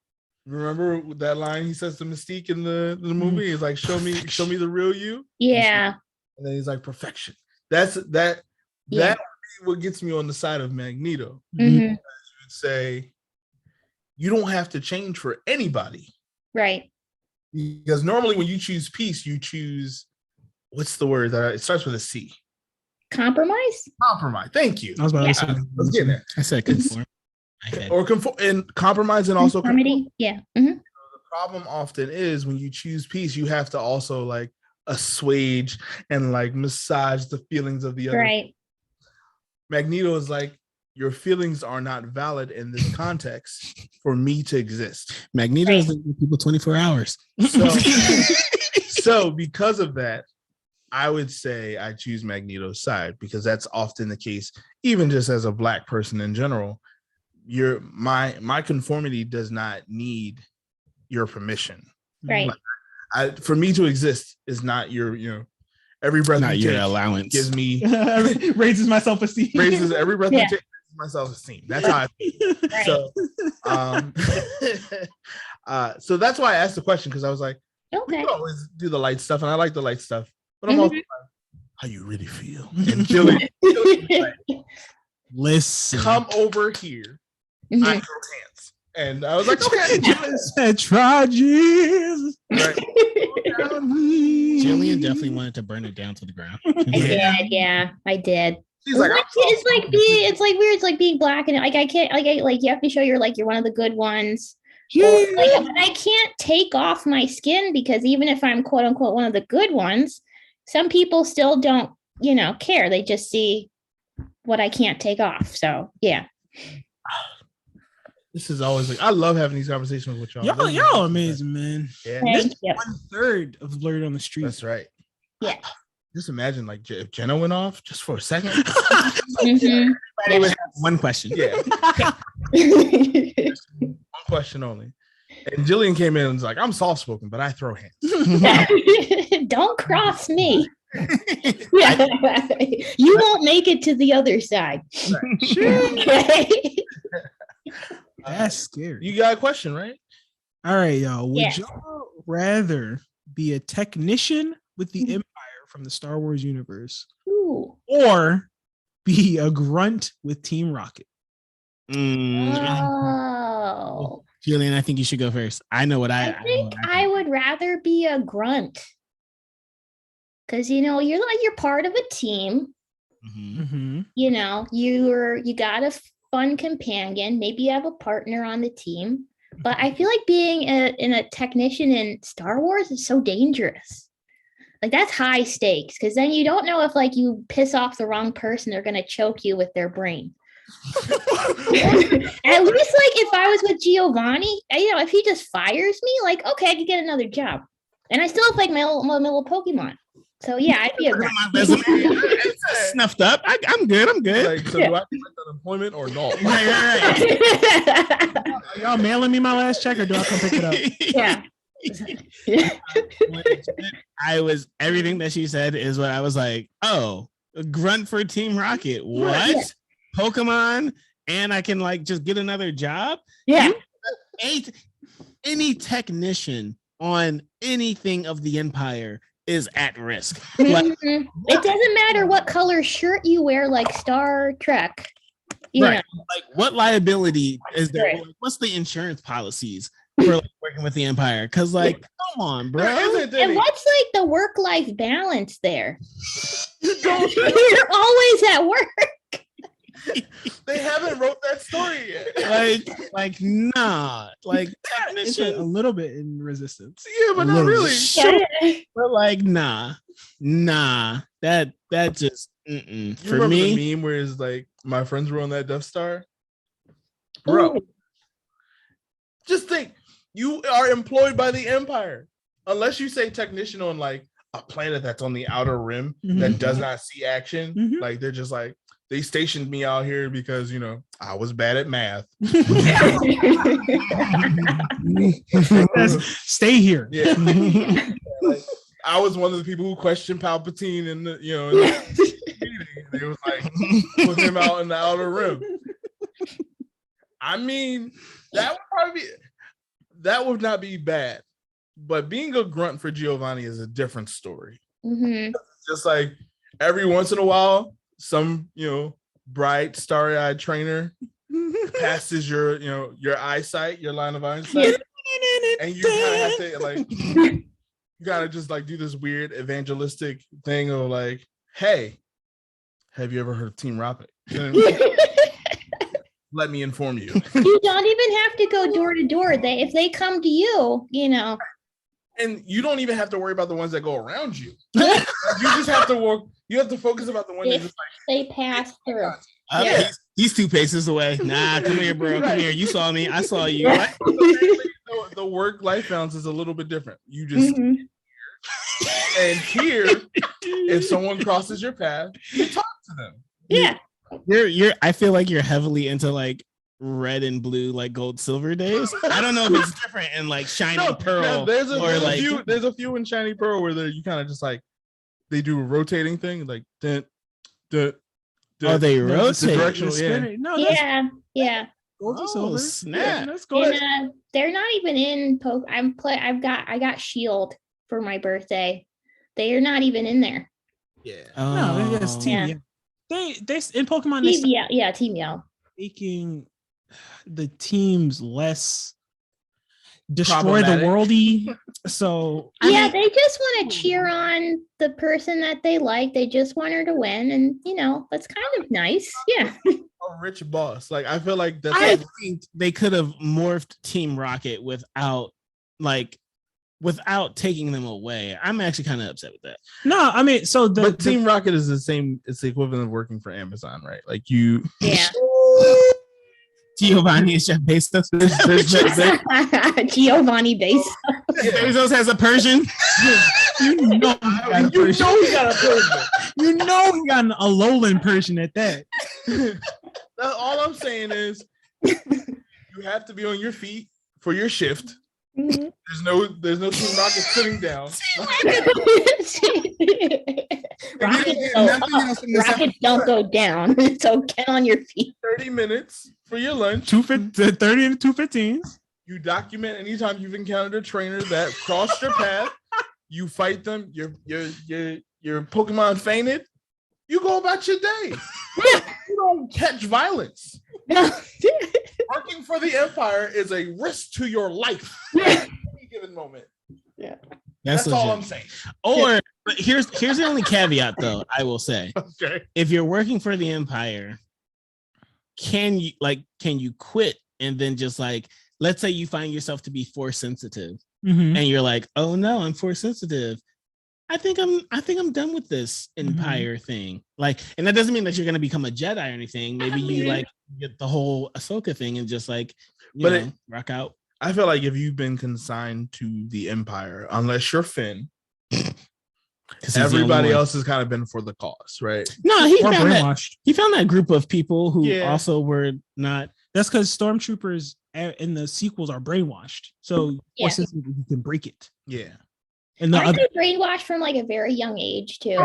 Remember that line he says to Mystique in the movie? He's like, show me the real you. Yeah. And then he's like, perfection. That's what gets me on the side of Magneto. Mm-hmm. You would say, you don't have to change for anybody. Right. Because normally when you choose peace, you choose, what's the word? It starts with a C. Compromise? Compromise. Thank you. I was about to say. I was getting there. I said conform. Or conform and compromise and also conformity. Yeah. Mm-hmm. The problem often is when you choose peace, you have to also like assuage and like massage the feelings of the other. Right. Magneto is like, your feelings are not valid in this context for me to exist. Magneto is the people 24 hours. So because of that, I would say I choose Magneto's side because that's often the case, even just as a Black person in general. My conformity does not need your permission. Right. For me to exist is not your, every breath not you your take allowance gives me raises my self-esteem. Raises every breath you take raises my self-esteem. That's how I feel. Right. So so that's why I asked the question, because I was like, we can always do the light stuff, and I like the light stuff, but I'm also like, how you really feel? And Jillian like, listen, come over here. I throw hands. And I was like, okay. Said, try Jesus. Right. Jillian definitely wanted to burn it down to the ground. I did. She's like, it's like weird. It's like being Black, and like I can't like you have to show you're one of the good ones. Yeah. Or, like, I can't take off my skin because even if I'm quote unquote one of the good ones, some people still don't care. They just see what I can't take off. So yeah. This is always like, I love having these conversations with y'all. Y'all amazing, man. Yeah. Thank you. 1/3 of Blerd on the Street. That's right. Yeah. Just imagine like if Jenna went off just for a second. Mm-hmm. Would have one question. Yeah. One question only. And Jillian came in and was like, I'm soft spoken, but I throw hands. Don't cross me. You won't make it to the other side. Right. Sure. Okay. That's scary. You got a question, right? All right, y'all. Would y'all rather be a technician with the Empire from the Star Wars universe, or be a grunt with Team Rocket? Oh. Jillian, I think you should go first. I know what I think I would rather be a grunt. Because you're part of a team. Mm-hmm. You got a fun companion. Maybe you have a partner on the team. But I feel like being a technician in Star Wars is so dangerous. Like that's high stakes, because then you don't know if like you piss off the wrong person, they're gonna choke you with their brain. At least like if I was with Giovanni, if he just fires me, like okay, I could get another job, and I still have like my little Pokemon. So yeah, I'd be a snuffed up. I'm good. Like, so do I collect unemployment or no? Right. Are y'all mailing me my last check, or do I come pick it up? Yeah. Everything that she said is what I was like, oh, a grunt for Team Rocket. What? Yeah. Pokemon, and I can like just get another job? Yeah. Any technician on anything of the Empire is at risk. Like, it doesn't matter what color shirt you wear, like Star Trek. Right. Like what liability is there? Right. What's the insurance policies for like working with the Empire? Because like, come on, bro. And what's like the work-life balance there? You're always at work. They haven't wrote that story yet. Like nah. Like it's a little bit in Resistance. Yeah, but not really. But like nah. That just you for remember me. The meme where it's like my friends were on that Death Star, bro. Ooh. Just think, you are employed by the Empire, unless you say technician on like a planet that's on the outer rim that does not see action. Like they're just like, they stationed me out here because I was bad at math. Stay here. Yeah. Like, I was one of the people who questioned Palpatine in the meeting. They was like, put him out in the outer rim. I mean, that would probably be that would not be bad. But being a grunt for Giovanni is a different story. Mm-hmm. Just like every once in a while, some bright, starry-eyed trainer passes your eyesight, your line of eyesight, and you kind of have to like you gotta just like do this weird evangelistic thing of like, hey, have you ever heard of Team Rocket? Let me inform you. You don't even have to go door to door. If they come to you, and you don't even have to worry about the ones that go around you. You just have to walk. You have to focus about the ones that just like they pass through. He's 2 paces away. Nah, come here, bro. Come here. You saw me. I saw you. Right? The work-life balance is a little bit different. You just and here, if someone crosses your path, you talk to them. Yeah. You're. I feel like you're heavily into like red and blue, like gold, silver days. I don't know if it's different in like shiny pearl. Yeah, there's a few in shiny pearl where you kind of just like they do a rotating thing, like oh, they rotate. Yeah. Oh, snap. Yeah, that's cool. And they're not even in I got Shield for my birthday. They are not even in there. Yeah. No, it's Team Yell. They in Pokemon. Team Yell. Making the teams less destroy the worldy. So they just want to cheer on the person that they like. They just want her to win, and that's kind of nice. Yeah. A rich boss. Like I feel like that's. I think they could have morphed Team Rocket without taking them away. I'm actually kind of upset with that. No, I mean, but Team Rocket is the same. It's the equivalent of working for Amazon, right? Like you. Yeah. Giovanni is Jeff Bezos. Giovanni Bezos. Bezos has a Persian. You know he got a Persian. You know he got a lowland Persian at that. All I'm saying is you have to be on your feet for your shift. Mm-hmm. There's no Team Rocket sitting down. Rockets don't go down. So get on your feet. 30 minutes for your lunch. 30 and 2:15. You document anytime you've encountered a trainer that crossed your path. You fight them. Your Pokemon fainted. You go about your day. You don't catch violence. Working for the Empire is a risk to your life at any given moment. Yeah, that's all I'm saying. But here's the only caveat, though. I will say, okay, if you're working for the Empire, can you quit and then just like, let's say you find yourself to be force sensitive, and you're like, oh no, I'm force sensitive. I think I'm done with this Empire thing. Like, and that doesn't mean that you're gonna become a Jedi or anything. Maybe you like get the whole Ahsoka thing and just like, rock out. I feel like if you've been consigned to the Empire, unless you're Finn, everybody else has kind of been for the cause, right? No, he found that group of people who also were not. That's because stormtroopers in the sequels are brainwashed, so you can break it. Yeah. And aren't they brainwashed from like a very young age too?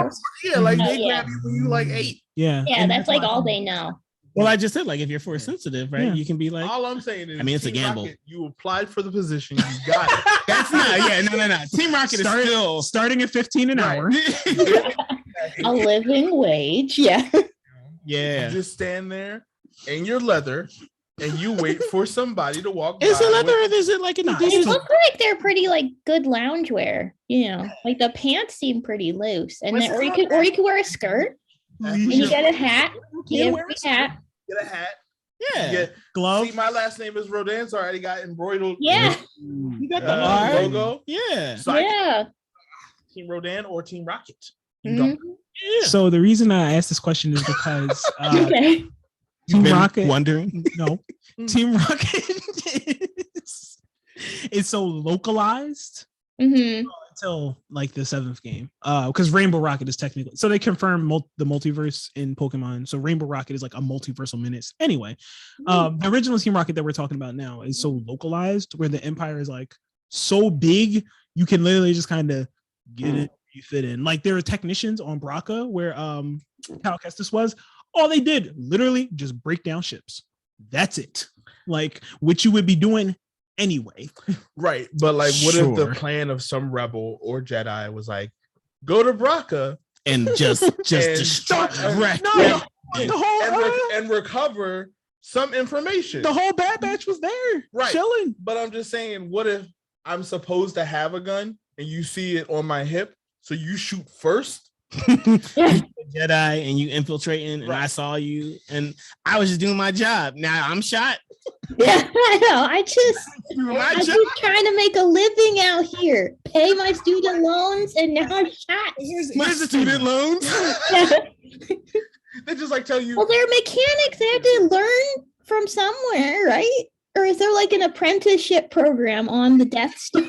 Yeah, like they grab you when you like 8. Yeah. Yeah, and that's like all they know. Well, I just said, like, if you're force sensitive, right? Yeah. You can be like. All I'm saying is, it's a gamble. Rocket, you applied for the position, you got it. That's not. Yeah, no. Team Rocket is still starting at 15 an hour. A living wage. Yeah. Yeah. You just stand there in your leather. And you wait for somebody to walk. Is it leather or is it like an It looks like they're pretty like good loungewear. Like the pants seem pretty loose, and then, or you could wear a skirt, and you get a hat. Get a hat. Yeah. Get gloves. See, my last name is Rodin, so I already got embroidered. Yeah. You got the logo. Yeah. So Team Rodin or Team Rocket. Yeah. So the reason I asked this question is because Team Rocket. Wondering? No. Team Rocket is so localized until like the 7th game. Because Rainbow Rocket is technically so they confirmed the multiverse in Pokemon. So Rainbow Rocket is like a multiversal menace. Anyway, the original Team Rocket that we're talking about now is so localized where the Empire is like so big you can literally just kind of get it, you fit in. Like there are technicians on Braca where Cal Kestis was. All they did literally just break down ships. That's it. Like what you would be doing anyway. Right. But like, what if the Sure. plan of some rebel or Jedi was like, go to Braca And just And- wreck No, everything. the whole and recover some information? the whole Bad Batch was there, Right. chilling. But I'm just saying, what if I'm supposed to have a gun and you see it on my hip, so you shoot first? Jedi and you infiltrating, and Right. I saw you, and I was just doing my job. Now I'm shot. Yeah, I know. I'm My job. just trying to make a living out here, pay my student loans, and now I'm shot. My student loans. They just like tell you. Well, they're mechanics. They have to learn from somewhere, right? Or is there like an apprenticeship program on the Death Star?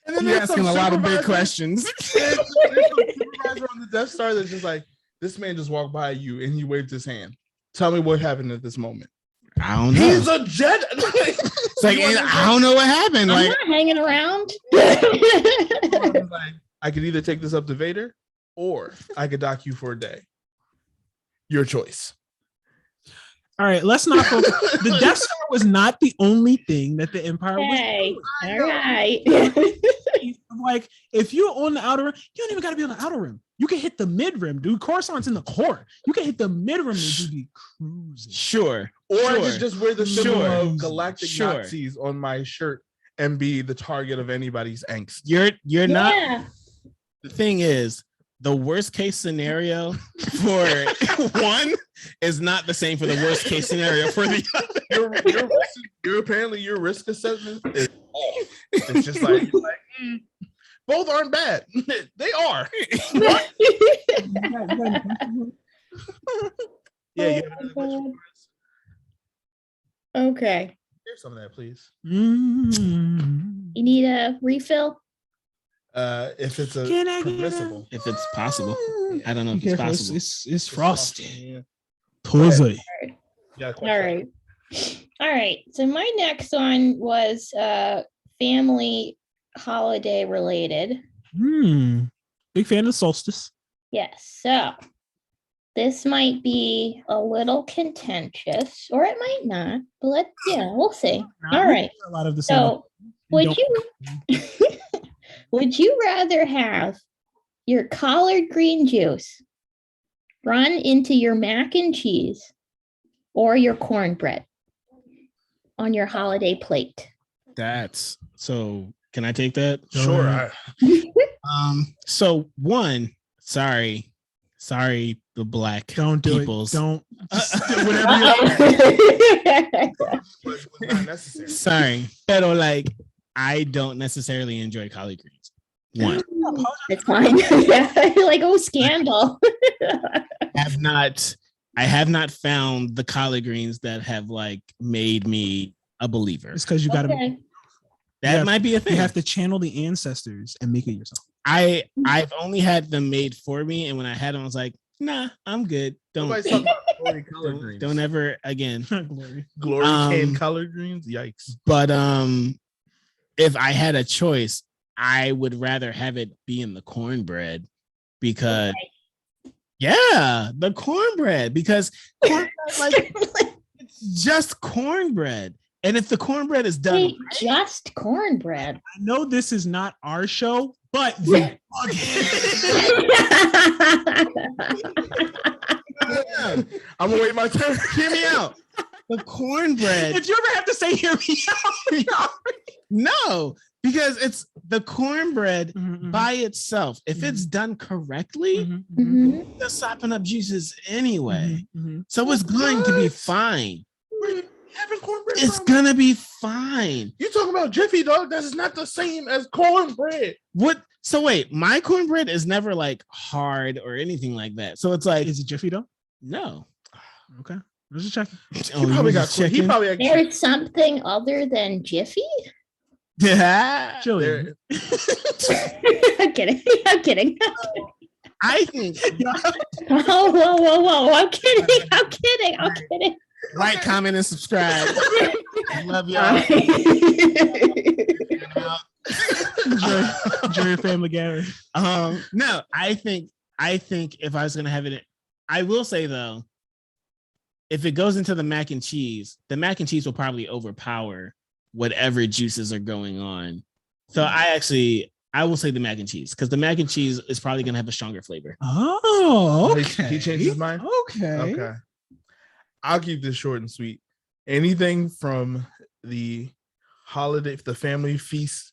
And then You're there's some asking a lot of big supervisor- questions. there's some supervisor on the Death Star that's just like, this man just walked by you and he waved his hand. Tell me what happened at this moment. I don't know. He's a Jedi. It's like I don't know what happened. I'm Like not hanging around. Like, I could either take this up to Vader or I could dock you for a day. Your choice. All right, let's not focus. The Death Star was not the only thing that the Empire was Hey, doing. all right. Like, if you're on the outer rim, you don't even got to be on the outer rim. You can hit the mid rim, dude. Coruscant's in the core. You can hit the mid rim and you be cruising. sure. Or I Sure. could just wear the symbol Sure. of galactic Sure. Nazis on my shirt and be the target of anybody's angst. You're not. Yeah. The thing is, the worst case scenario for one is not the same for the worst case scenario for the other. Your apparently your risk assessment is off. It's just like, both aren't bad. They are. Yeah, you have another question for us? Okay. Here's some of that, please. Mm. You need a refill? If it's a Can I get permissible. If it's possible, I don't know if it's Careful, possible. It's frosty. Yeah. Pussy. Yeah. All right. All right. So my next one was family holiday related. Big fan of Solstice. Yes. So this might be a little contentious, or it might not. But we'll see. All right. A lot of the same. So would Don't- you would you rather have your collard green juice run into your mac and cheese or your cornbread on your holiday plate? That's so. Can I take that? Sure. So one. Sorry, the black Don't do peoples. it. Don't. Was not necessary. Sorry, but like I don't necessarily enjoy collard greens. One. It's fine. Yeah, like, oh, scandal. I have not found the collard greens that have like made me a believer. It's because you got to. Okay. That Yeah, might be a thing. You have to channel the ancestors and make it yourself. I've only had them made for me, and when I had them, I was like, nah, I'm good. Nobody's talking about glory collard Don't, greens. don't ever again. Glory. Glory cane collard greens. Yikes. But if I had a choice, I would rather have it be in the cornbread because the cornbread because cornbread, like it's just cornbread. And if the cornbread is done, Wait, just cornbread. I know this is not our show, but I'm gonna wait my turn. hear me out. The cornbread. if you ever have to say hear me out, No, because it's the cornbread Mhm, by itself. If it's done correctly, mhm, Mhm. they're sopping up juices anyway. mhm. So it's going to be fine. Having cornbread. It's from? gonna be fine. You talking about Jiffy Dog? That is not the same as cornbread. What? So wait, my cornbread is never like hard or anything like that. So it's like Is it Jiffy though? no. Okay, let's just check. Oh, He you probably was got. just He checking? probably actually. There's something other than Jiffy? Yeah. Jillian. I'm kidding. I'm kidding. I think Oh, whoa. I'm kidding. I'm kidding. like, comment, and subscribe. Love y'all. Jerry Family Gary. No, I think if I was gonna have it, I will say though, if it goes into the mac and cheese will probably overpower whatever juices are going on. So I will say the mac and cheese, because the mac and cheese is probably going to have a stronger flavor. Oh, okay. He changed his mind? Okay. I'll keep this short and sweet. Anything from the holiday, the family feast,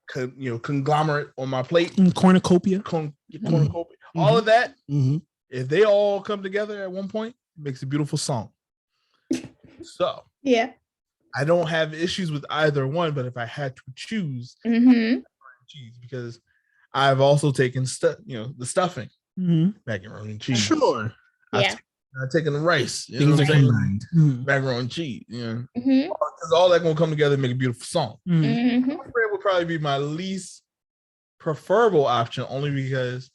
conglomerate on my plate. Cornucopia. All of that. Mm-hmm. If they all come together at one point, it makes a beautiful song. So yeah, I don't have issues with either one, but if I had to choose, cheese, because I've also taken the stuffing, macaroni and cheese. Sure. Yeah. I've taken the rice. Things are combined. Macaroni and cheese. Because all that gonna come together and make a beautiful song. Cornbread would probably be my least preferable option, only because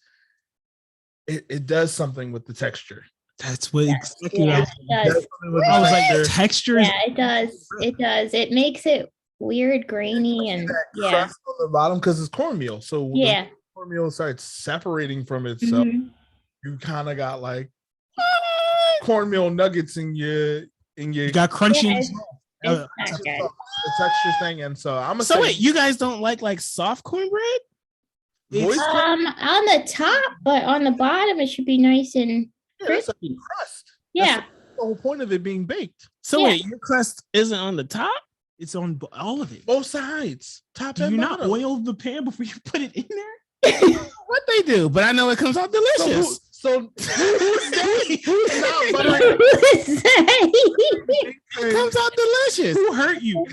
it does something with the texture. That's what exactly it does. I was like, texture. Yeah, it does. It does. It makes it weird, grainy, and crust on the bottom because it's cornmeal. So when cornmeal starts separating from itself, you kind of got like cornmeal nuggets in your. You got crunchy. The texture thing, and so I'm. So wait, you guys don't like soft cornbread? On the top, but on the bottom it should be nice and crispy. Crust. Yeah. That's the whole point of it being baked. So wait, your crust isn't on the top? It's on all of it. Both sides. Top do and you bottom. not oil the pan before you put it in there? What they do, but I know it comes out delicious. Who's not buttering? It comes out delicious. Who hurt you?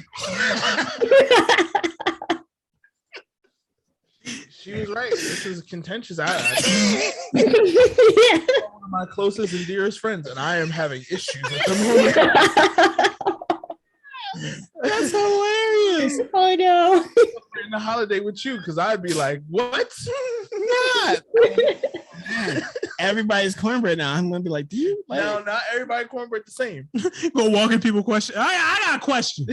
She was right. This is contentious. One of my closest and dearest friends, and I am having issues with them. That's hilarious. Oh no. In the holiday with you, because I'd be like, what? Not. Everybody's cornbread now. I'm gonna be like, do you like no, not everybody cornbread the same. Go walking people question. I got a question.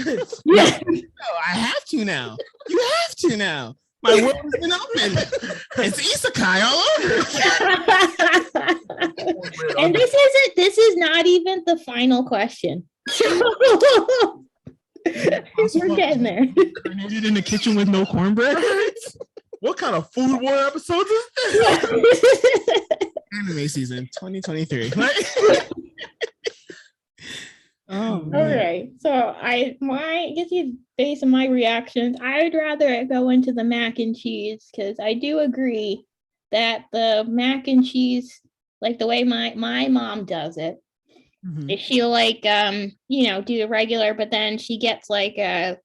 No, I have to now. You have to now. My world has been open. It's isekai all over. And this is not even the final question. We're getting there. In the kitchen with no cornbread. What kind of food war episodes is this? Anime season 2023. Oh, okay. So I guess based on my reactions, I'd rather go into the mac and cheese, because I do agree that the mac and cheese, like the way my mom does it, if she'll like do the regular, but then she gets like at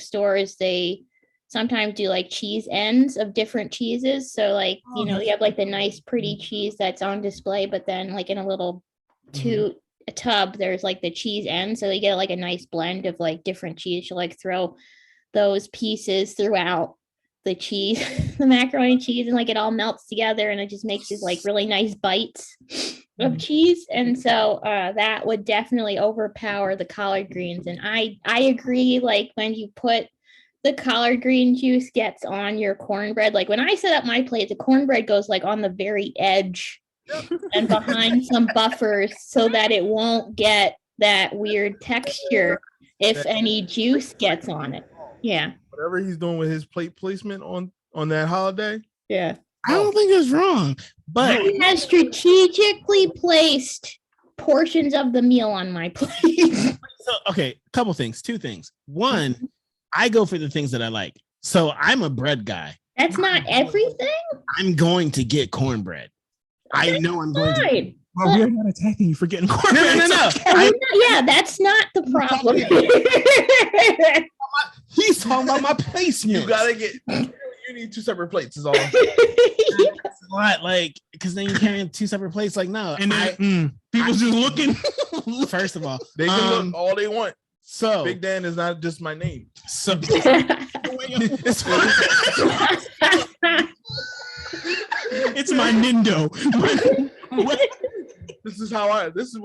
stores they sometimes do like cheese ends of different cheeses. So like you have like the nice pretty cheese that's on display, but then like in a little a tub there's like the cheese end, so they get like a nice blend of like different cheese. She'll like throw those pieces throughout the cheese, the macaroni and cheese, and like it all melts together and it just makes these like really nice bites of cheese. And so that would definitely overpower the collard greens. And I agree, like when you put the collard green juice gets on your cornbread, like when I set up my plate, the cornbread goes like on the very edge and behind some buffers so that it won't get that weird texture if any juice gets on it. Yeah. Whatever he's doing with his plate placement on that holiday. Yeah. I don't think it's wrong, but he has strategically placed portions of the meal on my plate. So, okay, two things. One, I go for the things that I like. So I'm a bread guy. That's not everything. I'm going to get cornbread. I know I'm going to. Well, we're not attacking you for getting cornbread. No. Yeah, that's not the problem. He's talking about my placement. You gotta get. You need two separate plates. Is all. What? Like, because then you're carrying two separate plates. Like, no. And then people just looking. First of all, they can look all they want. So Big Dan is not just my name. So it's my Nindo. This is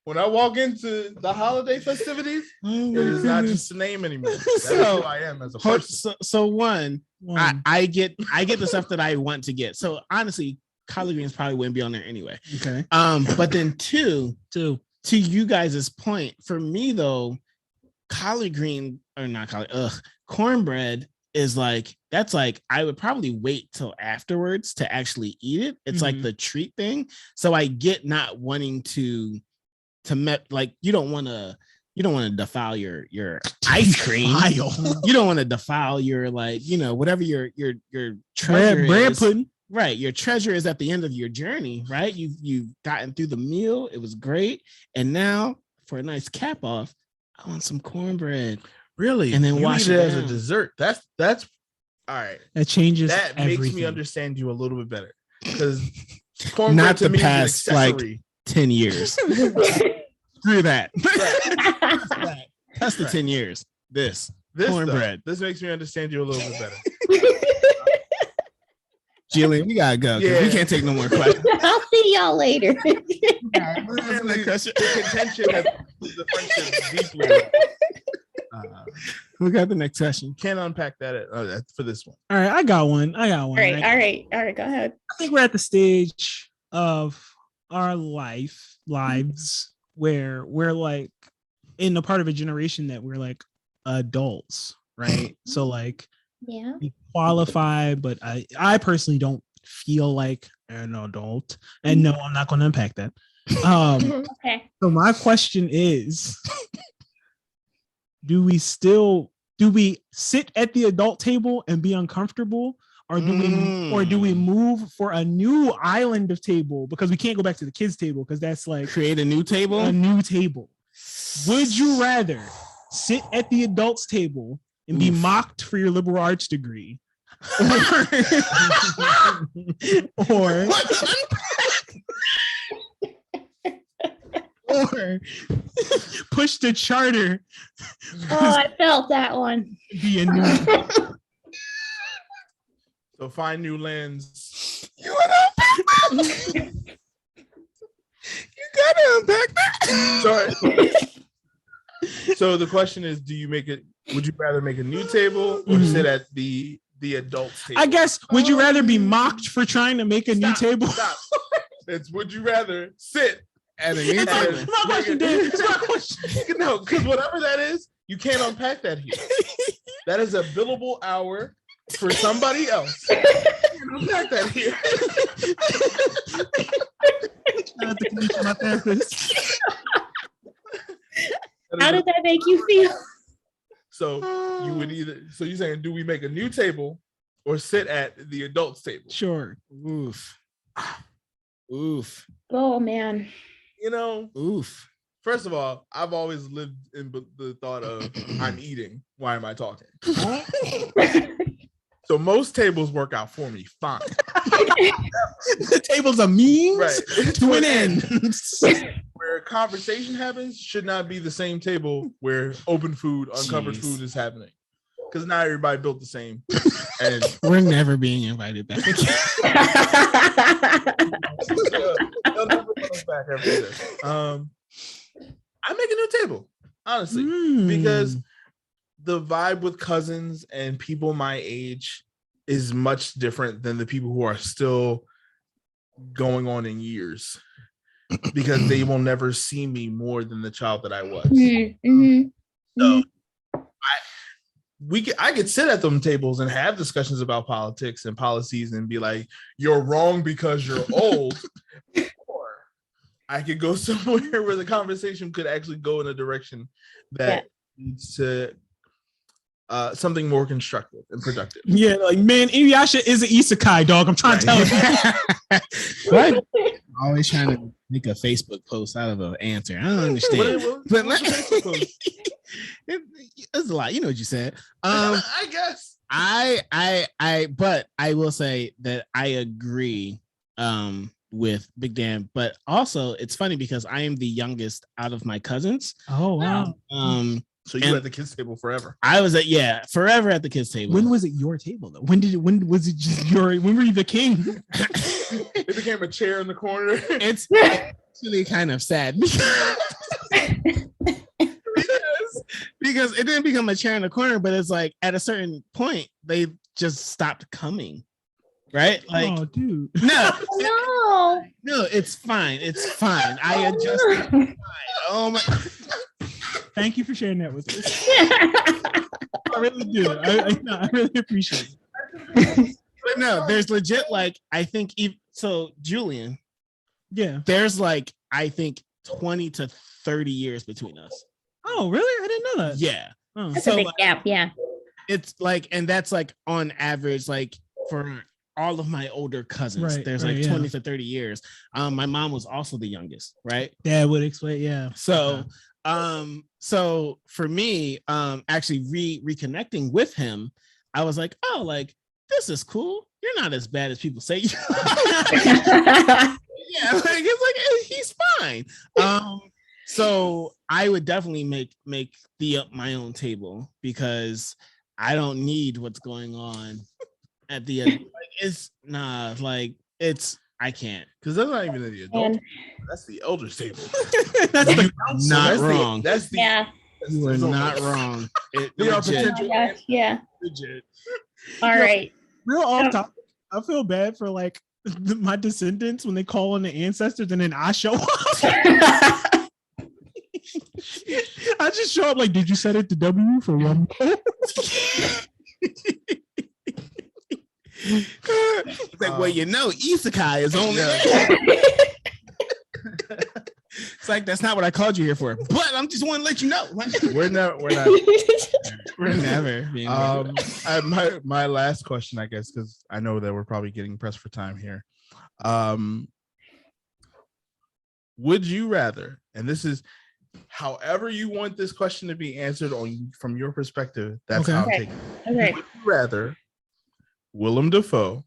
when I walk into the holiday festivities, it is not just a name anymore. That's who I am as a person. So one, I get the stuff that I want to get. So honestly, collard greens probably wouldn't be on there anyway. Okay. But then two, to you guys' point, for me though, cornbread is like, that's like, I would probably wait till afterwards to actually eat it. It's like the treat thing. So I get not wanting to like, you don't want to defile your ice cream. You don't want to defile your, like, you know, whatever your treasure bread is. pudding. Right. Your treasure is at the end of your journey, right? You've gotten through the meal. It was great. And now for a nice cap off, I want some cornbread. Really? And then you wash eat it it as a down. dessert. That's all right. That changes That everything. makes me understand you a little bit better. Because cornbread Not to the me past is an like accessory. 10 years. Screw that. Right. That's the 10 years. This cornbread. This makes me understand you a little bit better. Jillian, we gotta go. Yeah. We can't take no more questions. I'll see y'all later. Apparently, the contention has the friendship deeply. We got the next question. Can't unpack that for this one. All right, I got one. All right. Go ahead. I think we're at the stage of our lives where we're like in the part of a generation that we're like adults, right? So like, Yeah. we qualify, but I personally don't feel like an adult. And no, I'm not going to unpack that. Okay. So my question is, do we sit at the adult table and be uncomfortable, or do we move for a new island of table, because we can't go back to the kids table because that's like Create a new table. Would you rather sit at the adults table and be mocked for your liberal arts degree, or push the charter? Oh, I felt that one. Be a new. So find new lands. You gotta unpack that. Sorry. So the question is, would you rather make a new table or sit at the adult table? I guess, would you rather be mocked for trying to make a new table? Stop. It's would you rather sit At a new It's table. my question, Dave. It's my question. No, because whatever that is, you can't unpack that here. That is a billable hour for somebody else. You can't unpack that here. Shout out to Kanisha, my therapist. How did that make you feel? So you would you're saying, do we make a new table or sit at the adults table? Sure. Oof. Oh man. You know, Oof. first of all, I've always lived in the thought of I'm eating. Why am I talking? So most tables work out for me fine. The table's a means Right. to an end. Where conversation happens should not be the same table where open food, uncovered Jeez. food is happening. Because not everybody built the same. And We're never being invited back again. they'll never put us back after this. I make a new table, honestly, because the vibe with cousins and people my age is much different than the people who are still going on in years, because they will never see me more than the child that I was. Mm-hmm. So I could sit at them tables and have discussions about politics and policies and be like, you're wrong because you're old. Or I could go somewhere where the conversation could actually go in a direction that leads to something more constructive and productive. Yeah, like, man, Inuyasha is an isekai, dog. I'm trying to tell you. Right. Always trying to make a Facebook post out of an answer. I don't understand. What's the Facebook post? It's a lot. You know what you said. I guess. But I will say that I agree with Big Dan, but also it's funny because I am the youngest out of my cousins. Oh, wow. So you were at the kids' table forever. I was forever at the kids' table. When was it your table, though? When was it just when were you the king? It became a chair in the corner. It's actually kind of sad because it didn't become a chair in the corner, but it's like at a certain point they just stopped coming. right? Like, oh, dude. no, No. no, it's fine. It's fine. I adjusted. Fine. Oh my. Thank you for sharing that with us. I really do. I really appreciate it. But no, there's legit like I think so. Julian, yeah, there's like I think 20 to 30 years between us. Oh, really? I didn't know that. Yeah. Oh. That's So, a big like, gap. Yeah. It's like, and that's like on average, like for all of my older cousins, Right, there's right, like yeah. 20 to 30 years. My mom was also the youngest, right? That would explain. Yeah. So, so for me, actually reconnecting with him, I was like, oh, like this is cool. You're not as bad as people say. Yeah, like it's like he's fine. So I would definitely make my own table because I don't need what's going on at the end. Like it's I can't, because that's not even the adult. That's the elder table. That's not wrong. You are not wrong. We are potential. Yeah. Legit. All right. Real off topic. I feel bad for like my descendants when they call on the ancestors and then I show up. I just show up like, did you set it to W for one? It's like, well, you know, isekai is only. It's like that's not what I called you here for, but I'm just want to let you know. We're not. We're never. My last question, I guess, because I know that we're probably getting pressed for time here. Would you rather, and this is however you want this question to be answered on from your perspective, that's how I'm taking it. Okay. Would you rather Willem Dafoe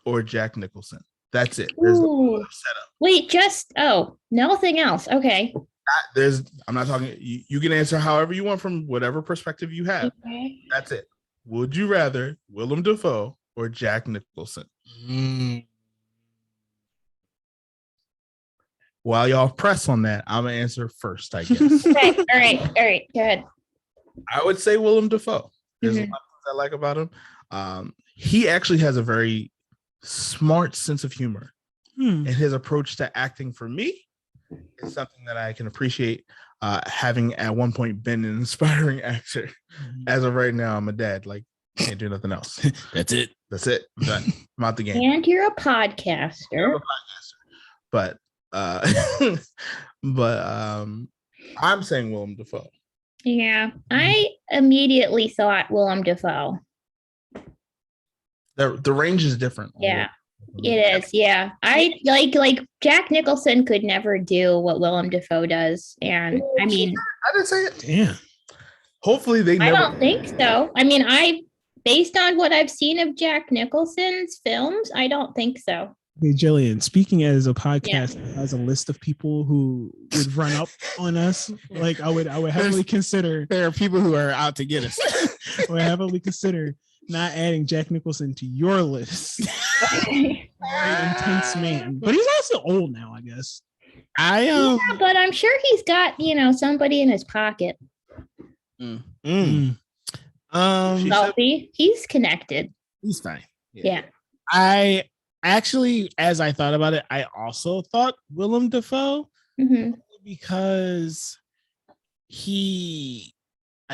or Jack Nicholson? That's it. There's no setup. Wait, nothing else. Okay. I'm not talking. You can answer however you want from whatever perspective you have. Okay. That's it. Would you rather Willem Dafoe or Jack Nicholson? While y'all press on that, I'm gonna answer first, I guess. Okay. All right. Go ahead. I would say Willem Dafoe. There's a lot of things I like about him. He actually has a very smart sense of humor, and his approach to acting for me is something that I can appreciate. Having at one point been an inspiring actor, as of right now, I'm a dad. Like, can't do nothing else. That's it. I'm out the game. And you're a podcaster. But I'm saying Willem Dafoe. Yeah, I immediately thought Willem Dafoe. The range is different. Yeah, it is. Yeah, I like Jack Nicholson could never do what Willem Dafoe does, and I mean, I didn't say it. Damn. Hopefully they I never. don't think so. I mean, based on what I've seen of Jack Nicholson's films, I don't think so. Hey, Jillian, speaking as a podcast that has a list of people who would run up on us, like I would heavily consider. There are people who are out to get us. I would heavily consider not adding Jack Nicholson to your list. Very intense man, but he's also old now, I guess. Yeah, but I'm sure he's got somebody in his pocket. Wealthy. He's connected. He's fine. Yeah. I actually, as I thought about it, I also thought Willem Dafoe because I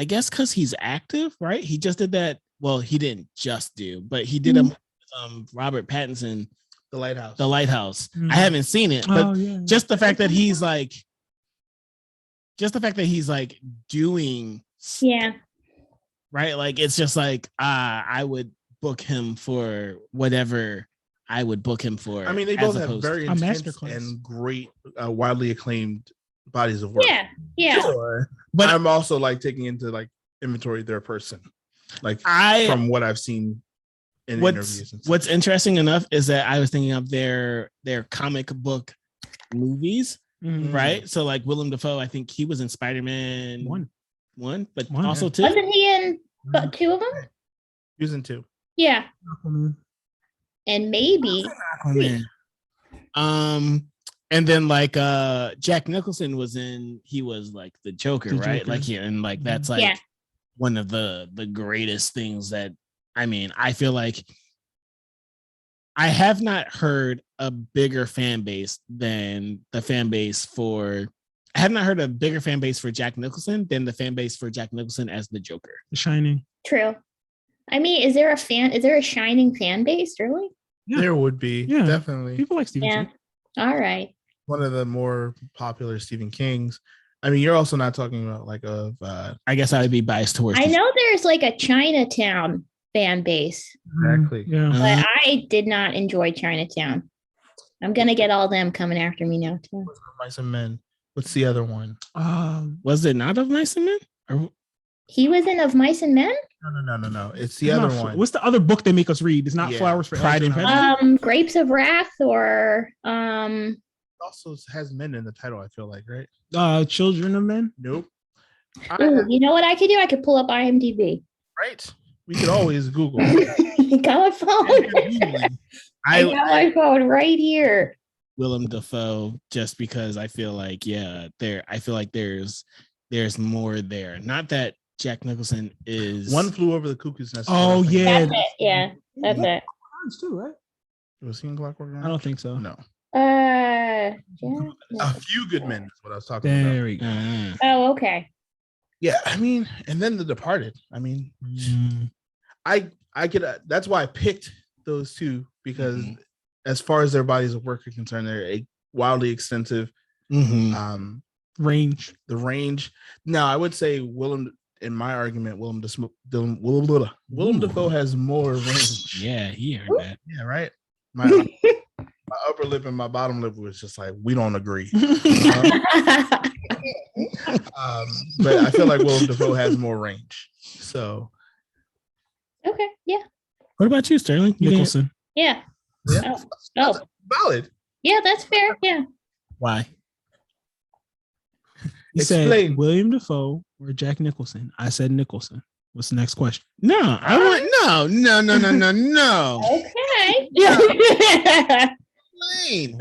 guess because he's active, right? He just did that. Well, he didn't just do, but he did Robert Pattinson, The Lighthouse. I haven't seen it, but just the fact that he's like, doing, right? Like it's just like I would book him for whatever I would book him for. I mean, they both have very intense and great, widely acclaimed bodies of work. Yeah. Sure. But I'm also like taking into like inventory their person, like from what I've seen in interviews. What's interesting enough is that I was thinking of their comic book movies, right? So like Willem Dafoe, I think he was in Spider-Man one, but also two. Wasn't he in two of them? He was in two. Yeah. And maybe Aquaman. And then like Jack Nicholson he was like the Joker, right? Like and like that's like one of the greatest things that I mean, I feel like I have not heard a bigger fan base than the fan base for. I have not heard a bigger fan base for Jack Nicholson than the fan base for Jack Nicholson as the Joker. The Shining. True. I mean, is there a Shining fan base, really? Yeah. There would be, Yeah. definitely. People like Stephen King. All right. One of the more popular Stephen Kings. I mean, you're also not talking about like I guess I would be biased towards. I know there's like a Chinatown fan base, exactly. Yeah. but I did not enjoy Chinatown. I'm gonna get all them coming after me now too. Mice and Men. What's the other one? Was it not of Mice and Men? Or He was in Of Mice and Men? No. It's the other one. What's the other book they make us read? It's not Yeah. Flowers for Pride and Prejudice. Prejudice? Grapes of Wrath or It also has men in the title, I feel like, right? Children of Men. Nope. Ooh, you know what I could do? I could pull up IMDb. Right. We could always Google. You got my phone. I got my phone right here. Willem Dafoe, just because I feel like there's more there. Not that Jack Nicholson is One Flew Over the Cuckoo's Nest. Oh yeah. That's it. Yeah, that's it. Too, right? Was he in Clockwork Orange? I don't think so. No. Yeah. A Few Good Men is what I was talking about. There we go. Oh, okay. Yeah, I mean, and then The Departed. I mean, I could. That's why I picked those two because, as far as their bodies of work are concerned, they're wildly extensive. Range. The range. Now, I would say Willem. In my argument, Willem Dafoe has more range. Yeah, he heard that. Yeah, right. My upper lip and my bottom lip was just like, we don't agree. But I feel like Willem Dafoe has more range. So Okay. Yeah. What about you, Sterling? Nicholson. Yeah. yeah, Oh. valid. Yeah, that's fair. Yeah. Why? You Explain. said William Dafoe or Jack Nicholson. I said Nicholson. What's the next question? No, I want no. Okay. Explain.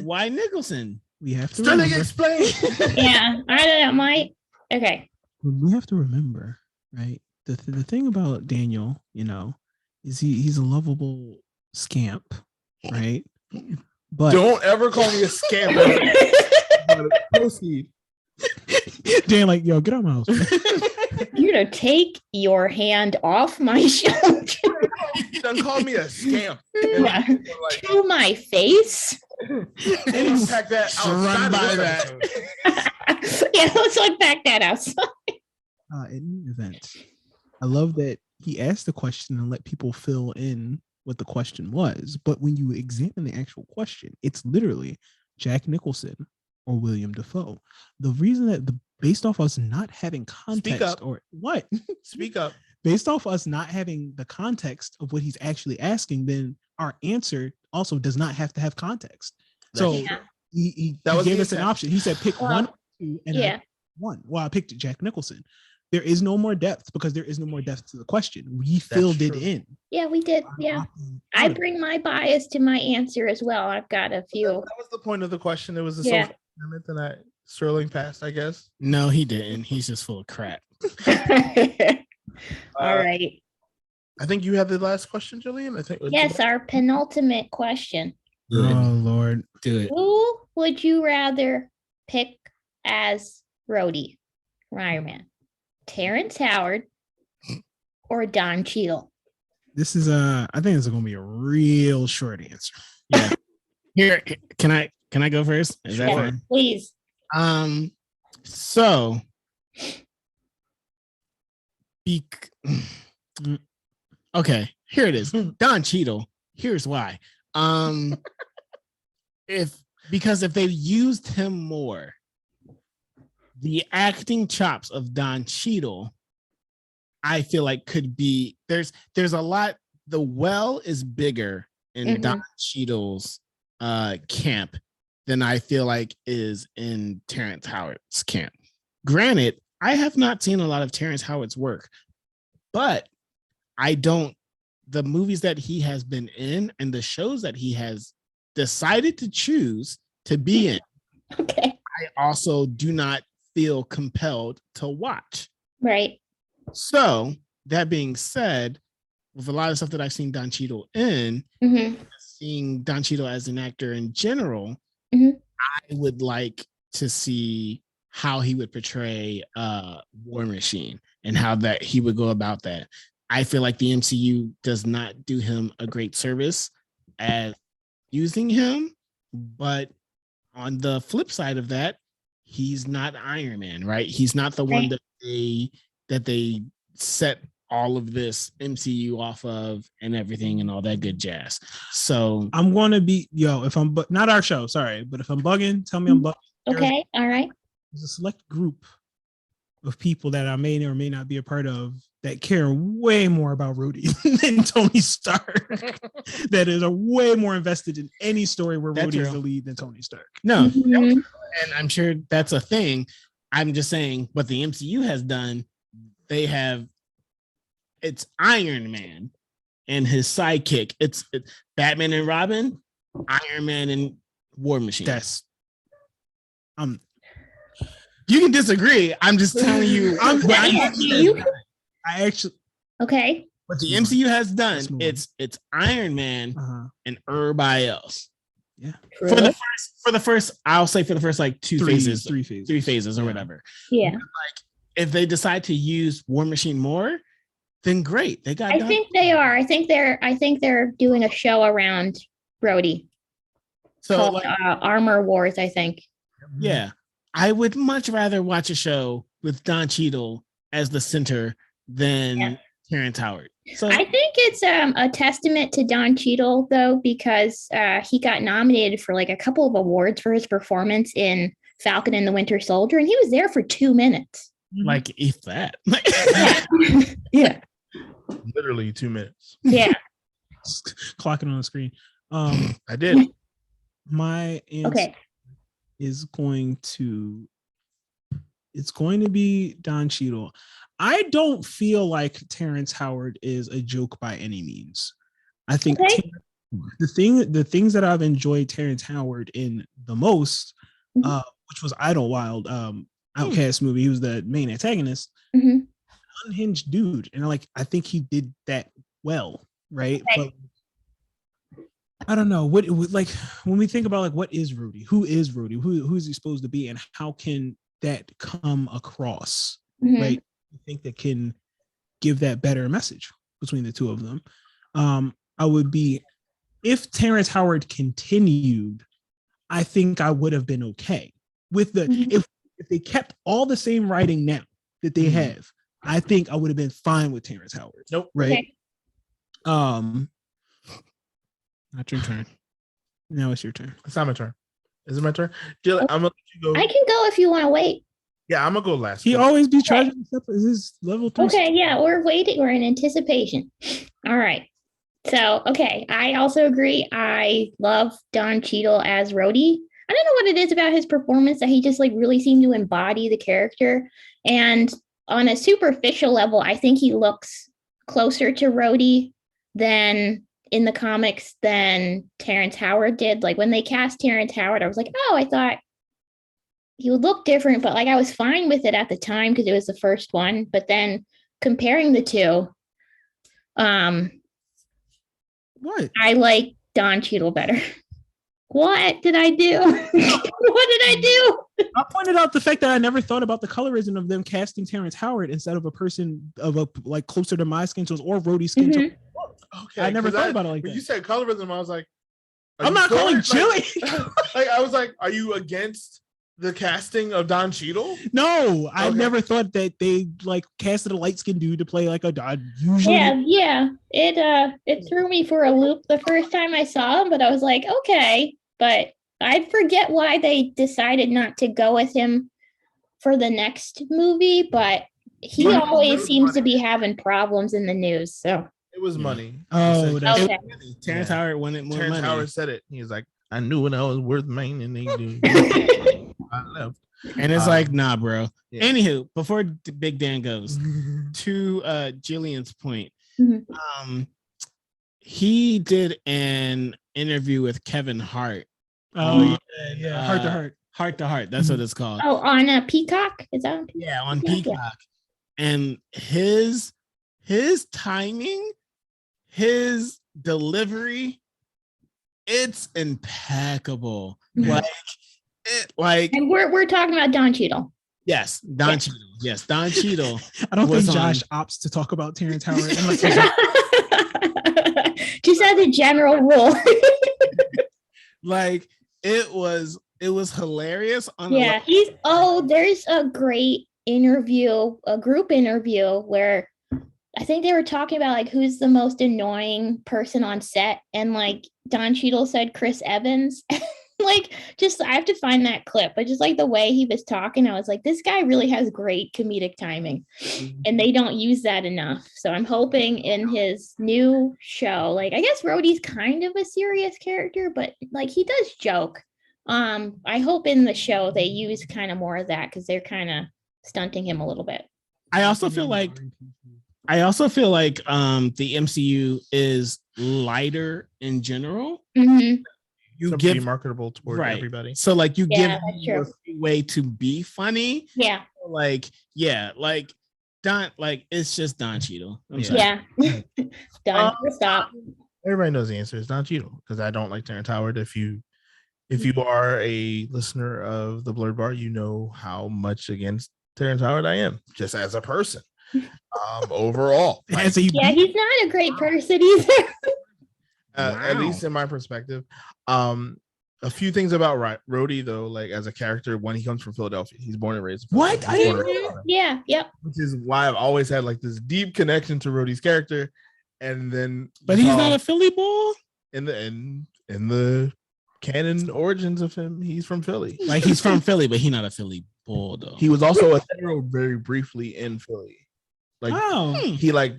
Why Nicholson? We have to Sterling, remember. explain. Yeah. I don't know. Okay. We have to remember, right? The thing about Daniel, is he's a lovable scamp, right? But Don't ever call me a scammer. Proceed. Dan, like, yo, get out of my house. You know, take your hand off my shoulder. You done called me a scamp. Yeah. To my face. Pack that Run by that. Yeah, let's unpack that outside. In any event, I love that he asked the question and let people fill in what the question was. But when you examine the actual question, it's literally Jack Nicholson or William Dafoe. The reason that based off us not having context or what? Speak up. Based off us not having the context of what he's actually asking, then our answer also does not have to have context. So he gave us an option. He said pick one, two, and I picked one. Well, I picked Jack Nicholson. There is no more depth because there is no more depth to the question. We filled it in. Yeah, we did. Yeah. I bring my bias to my answer as well. I've got a few. That was the point of the question. It was a social experiment that Sterling passed, I guess. No, he didn't. He's just full of crap. All right. I think you have the last question, Jillian. I think. Yes, our penultimate question. Oh Lord, do it. Who would you rather pick as Rhodey, Fireman? Terrence Howard or Don Cheadle? This is I think this is gonna be a real short answer. Yeah. Here, can I go first? Is that fine? Please. So okay, here it is. Don Cheadle. Here's why. Because if they used him more, the acting chops of Don Cheadle, I feel like could be there's a lot. The well is bigger in Don Cheadle's camp than I feel like is in Terrence Howard's camp. Granted, I have not seen a lot of Terrence Howard's work, but the movies that he has been in and the shows that he has decided to choose to be in, I also do not feel compelled to watch. Right. So that being said, with a lot of stuff that I've seen Don Cheadle in, seeing Don Cheadle as an actor in general, Mhm. I would like to see how he would portray War Machine and how that he would go about that. I feel like the MCU does not do him a great service as using him, but on the flip side of that, he's not Iron Man, right? He's not the one that they set all of this MCU off of and everything and all that good jazz. So I'm going to be, if I'm, not our show, sorry, but if I'm bugging, tell me I'm bugging. Okay, all right. There's a select group of people that I may or may not be a part of that care way more about Rhodey than Tony Stark. That is way more invested in any story where Rhodey is the lead than Tony Stark. No, Mhm. and I'm sure that's a thing. I'm just saying what the MCU has done, it's Iron Man and his sidekick. It's Batman and Robin, Iron Man and War Machine. That's you can disagree. I'm just telling you. I actually Okay. What the MCU has done, it's Iron Man and everybody else. Yeah. For the first, I'll say for the first like three phases or whatever. Yeah. Like if they decide to use War Machine more, then great. They got. I think they are. I think they're doing a show around Rhodey. So called, like, Armor Wars, I think. Yeah. I would much rather watch a show with Don Cheadle as the center than Terrence Howard. So I think it's a testament to Don Cheadle, though, because he got nominated for like a couple of awards for his performance in Falcon and the Winter Soldier, and he was there for 2 minutes. Like, if that. Yeah. Literally 2 minutes. Yeah. Clocking on the screen. I did. My answer is going to be Don Cheadle. I don't feel like Terrence Howard is a joke by any means. I think the things that I've enjoyed Terrence Howard in the most, which was Idlewild, Outcast movie. He was the main antagonist. Unhinged dude, and I think he did that well, right? But I don't know what like when we think about like what is Rhodey, who is Rhodey, who is he supposed to be, and how can that come across, right? I think that can give that better message between the two of them. I would be, if Terrence Howard continued, I think I would have been okay with the if they kept all the same writing now that they have. I think I would have been fine with Terrence Howard. Nope. Right. Not your turn. Now it's your turn. It's not my turn. Is it my turn? Jill, I'm gonna let you go. I can go if you want to wait. Yeah, I'm gonna go last. He always be charging stuff. Is this level 3? Okay, yeah, we're waiting. We're in anticipation. All right. So, I also agree. I love Don Cheadle as Rhodey. I don't know what it is about his performance that he just like really seemed to embody the character. And on a superficial level, I think he looks closer to Rhodey than in the comics than Terrence Howard did. Like when they cast Terrence Howard, I was like, oh, I thought he would look different, but like I was fine with it at the time because it was the first one. But then comparing the two, what? I like Don Cheadle better. What did I do? What did I do? I pointed out the fact that I never thought about the colorism of them casting Terrence Howard instead of a person of a like closer to my skin tones or Rhodey's skin tone. Okay, I never thought about it like that. When you said colorism, I was like, I'm not calling Chili. Like I was like, are you against the casting of Don Cheadle? No, I never thought that they like casted a light skinned dude to play like a dog. Usually, yeah. It threw me for a loop the first time I saw him, but I was like, okay. But I forget why they decided not to go with him for the next movie. But he always seems to be having problems in the news. So it was money. Oh, that's okay. Terrence Howard wanted more Terrence money. Howard said it. He was like, I knew when I was worth money, and they do. I left. And it's like, nah, bro. Yeah. Anywho, before Big Dan goes, to Jillian's point, he did an interview with Kevin Hart. Oh, yeah. Heart to heart. That's what it's called. Oh, on a Peacock? Is that on Peacock? Yeah, on Peacock. And his timing, his delivery it's impeccable. Mhm. And we're talking about Don Cheadle. Yes, Don Cheadle. Yes, Don Cheadle. I don't think Josh opts to talk about Terrence Howard unless just as a general rule. Like it was hilarious. There's a great interview, a group interview where I think they were talking about like who's the most annoying person on set, and like Don Cheadle said Chris Evans. Like, just I have to find that clip, but just like the way he was talking, I was like, this guy really has great comedic timing, and they don't use that enough. So I'm hoping in his new show, like I guess Rhodey's kind of a serious character, but like he does joke. I hope in the show they use kind of more of that because they're kind of stunting him a little bit. I also feel like the MCU is lighter in general. Mm-hmm. You get marketable toward everybody. So like you give a way to be funny. Yeah. Like Don, like it's just Don Cheadle. I'm sorry. Yeah. Don, stop. Everybody knows the answer is Don Cheadle because I don't like Terrence Howard. If you are a listener of the Blerd Bar, you know how much against Terrence Howard I am, just as a person. Overall. He's not a great person either. At least in my perspective. A few things about Rhodey though, like as a character, when he comes from Philadelphia, he's born and raised. What? Yeah, yep. Which is why I've always had like this deep connection to Rhodey's character, and then. But he's not a Philly boy. In the canon origins of him, he's from Philly. Like he's from Philly, but he's not a Philly boy though. He was also a hero very briefly in Philly. Like he like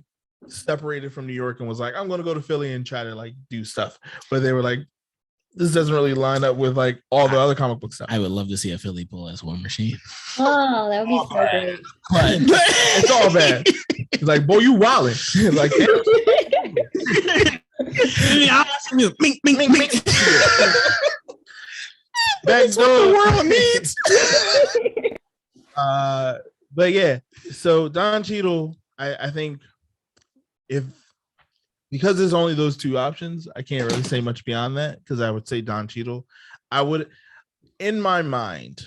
separated from New York and was like, I'm gonna go to Philly and try to like do stuff. But they were like, this doesn't really line up with like all the other comic book stuff. I would love to see a Philly bull as War Machine. Oh, that would be so great. But it's all bad. It's like, boy, you wildin'. Like that's what the world needs. But yeah, so Don Cheadle, I think because there's only those two options, I can't really say much beyond that because I would say Don Cheadle. I would, in my mind,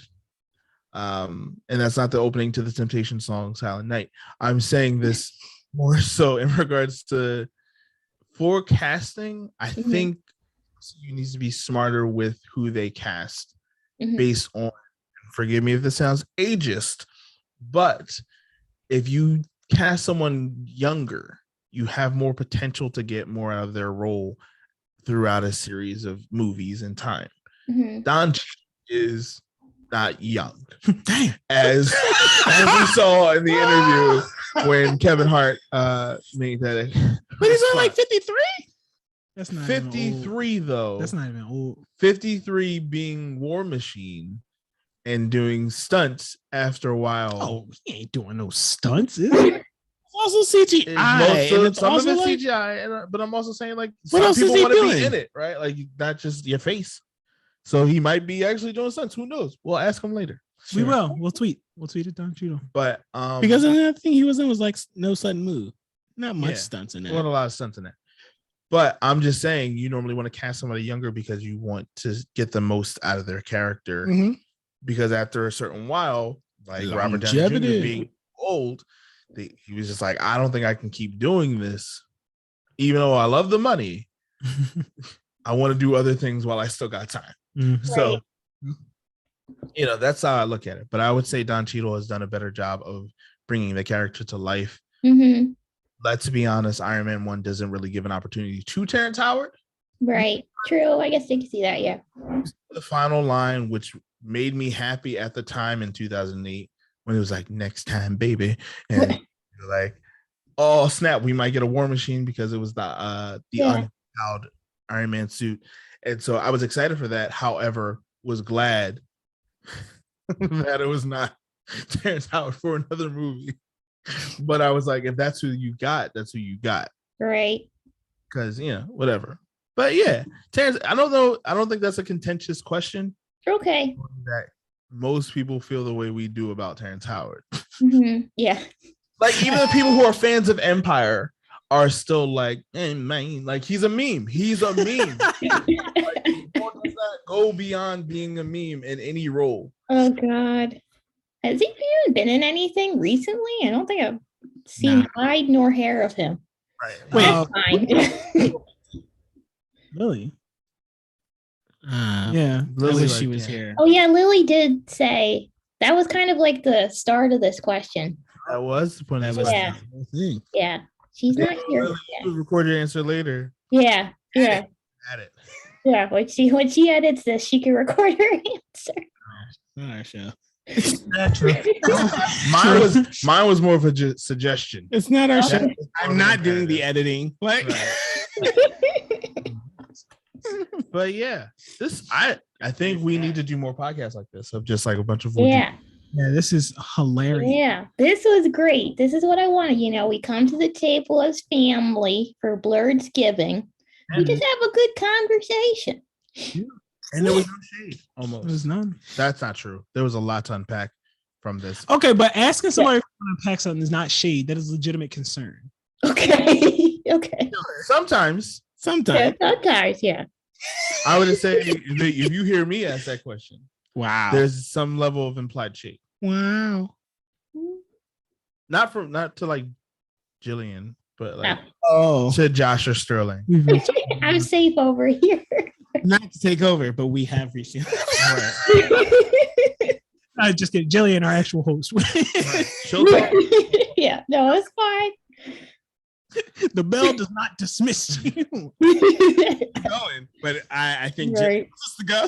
and that's not the opening to the Temptation song Silent Night. I'm saying this more so in regards to forecasting. I think you need to be smarter with who they cast based on, forgive me if this sounds ageist, but if you cast someone younger, you have more potential to get more out of their role throughout a series of movies and time. Don is not young. as we saw in the interview when Kevin Hart made that. But he's only like 53. That's not 53 though. That's not even old. 53 being War Machine and doing stunts after a while. Oh, he ain't doing no stunts, is he? Also CGI. Some of it's like, CGI, but I'm also saying like some people want to be in it, right? Like not just your face. So he might be actually doing stunts. Who knows? We'll ask him later. We will. We'll tweet it Don Cheadle. But because another thing he was in was like No Sudden Move. Not much stunts in that. Not a lot of stunts in that. But I'm just saying you normally want to cast somebody younger because you want to get the most out of their character. Because after a certain while, like Robert Downey Jr. being old, he was just like, I don't think I can keep doing this. Even though I love the money, I want to do other things while I still got time. So, that's how I look at it. But I would say Don Cheadle has done a better job of bringing the character to life. Let's be honest, Iron Man 1 doesn't really give an opportunity to Terrence Howard. Right. True. I guess they can see that. Yeah. The final line, which made me happy at the time in 2008, when it was like, next time, baby. And like, oh, snap, we might get a War Machine because it was the unpowered Iron Man suit. And so I was excited for that. However, was glad that it was not Terrence Howard for another movie. But I was like, if that's who you got, that's who you got. Right. Because, whatever. But yeah, Terrence, I don't know. I don't think that's a contentious question. Okay. That most people feel the way we do about Terrence Howard. Yeah. Like even the people who are fans of Empire are still like, hey, man, like he's a meme. He's a meme. Like, does not go beyond being a meme in any role. Oh God. Has he even been in anything recently? I don't think I've seen hide nor hair of him. Right. That's fine. Really? Yeah. Lily, I wish like, she was here. Oh yeah, Lily did say that was kind of like the start of this question. That was the point of this. Yeah. Yeah. She's not here. Lily, you record your answer later. Yeah. Yeah. Add it. Yeah. When she edits this, she can record her answer. All right, show. Mine was more of a suggestion. It's not our show. I'm not doing the editing. Like, but yeah, I think we need to do more podcasts like this of just like a bunch of yeah, this is hilarious. Yeah, this was great. This is what I wanted. You know, we come to the table as family for Blerdsgiving. We just have a good conversation. Yeah. And there was no shade. Almost. There was none. That's not true. There was a lot to unpack from this. Okay, but asking somebody to unpack something is not shade. That is legitimate concern. Okay. Okay. Sometimes. Yeah, sometimes, yeah. I would say if you hear me ask that question, wow, there's some level of implied shade. Wow. Not to like Jillian, but like to Josh or Sterling. I'm safe over here. Not to take over, but we have reached. I just get Jillian, our actual host. Yeah, no, it's fine. The bell does not dismiss you. Going, but I think Jillian wants to go.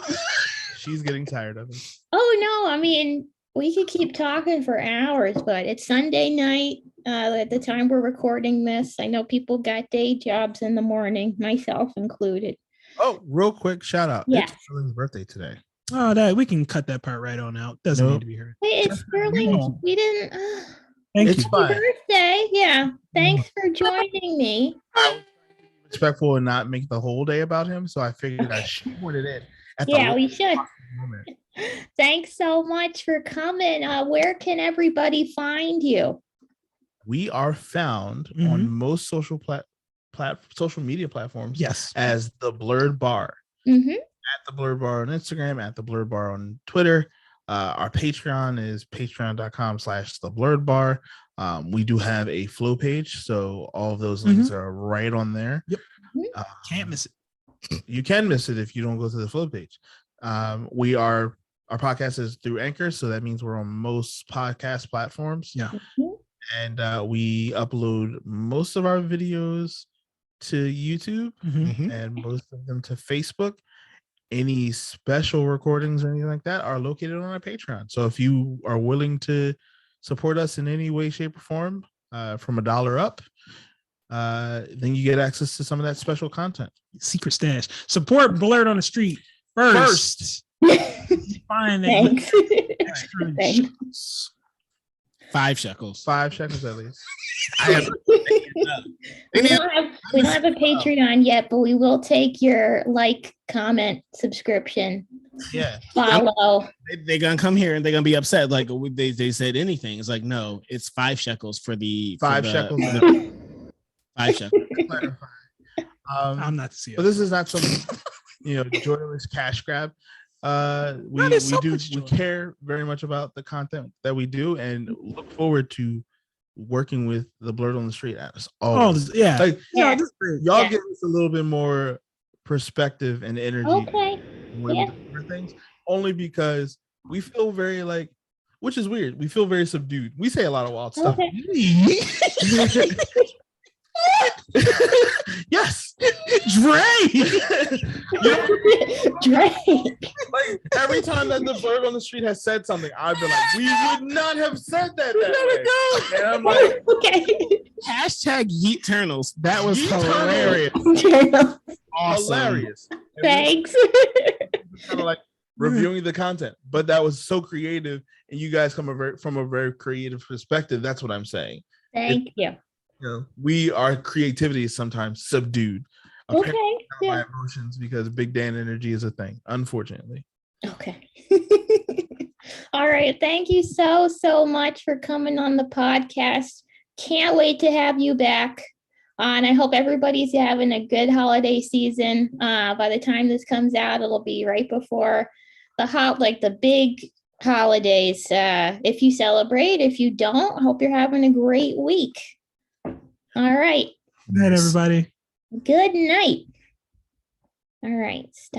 She's getting tired of it. Oh no, I mean, we could keep talking for hours, but it's Sunday night at the time we're recording this. I know people got day jobs in the morning, myself included. Oh, real quick shout out. Yes. It's Sterling's birthday today. Oh, that we can cut that part right on out. Doesn't need to be heard. Hey, it's Sterling. We didn't. Thank you. Happy birthday. Yeah. Thanks for joining me. I was respectful and not make the whole day about him, so I figured I should put it in. We should. Moment. Thanks so much for coming. Where can everybody find you? We are found on most social media platforms. Yes, as the Blerd Bar. At the Blerd Bar on Instagram, at the Blerd Bar on Twitter. Our Patreon is patreon.com/the Blerd Bar. We do have a flow page, so all of those links are right on there. Yep. Can't miss it. You can miss it if you don't go to the flow page. Our podcast is through Anchor, so that means we're on most podcast platforms. Yeah. And we upload most of our videos to YouTube and most of them to Facebook. Any special recordings or anything like that are located on our Patreon. So if you are willing to support us in any way, shape, or form, from $1 up, then you get access to some of that special content. Secret stash. Support Blerd on the Street first. Find Thanks. Thanks. 5 shekels. 5 shekels at least. We don't have a Patreon yet, but we will take your comment, subscription. Yeah. Follow. They're gonna come here and they're gonna be upset. Like they said anything. It's like, no, it's 5 shekels for the 5 shekels. 5 shekels. I'm not seeing. But this is not some joyless cash grab. We care very much about the content that we do and look forward to working with the Blerd on the Street as always. Y'all give us a little bit more perspective and energy when we do things, only because we feel very which is weird, we feel very subdued. We say a lot of wild stuff. Yes, Drake. Like every time that the Blerd on the Street has said something, I've been like, we would not have said that way. And I'm like, hashtag Yeeternals. That was hilarious. Awesome. Hilarious. Thanks. Kind of like reviewing the content, but that was so creative, and you guys come from a very creative perspective. That's what I'm saying. Thank you. Our creativity is sometimes subdued. My emotions, because big Dan energy is a thing, unfortunately. Okay. All right. Thank you so much for coming on the podcast. Can't wait to have you back. And I hope everybody's having a good holiday season. By the time this comes out, it'll be right before the big holidays. If you celebrate, if you don't, I hope you're having a great week. All right. Good night, everybody. Good night. All right. Stop.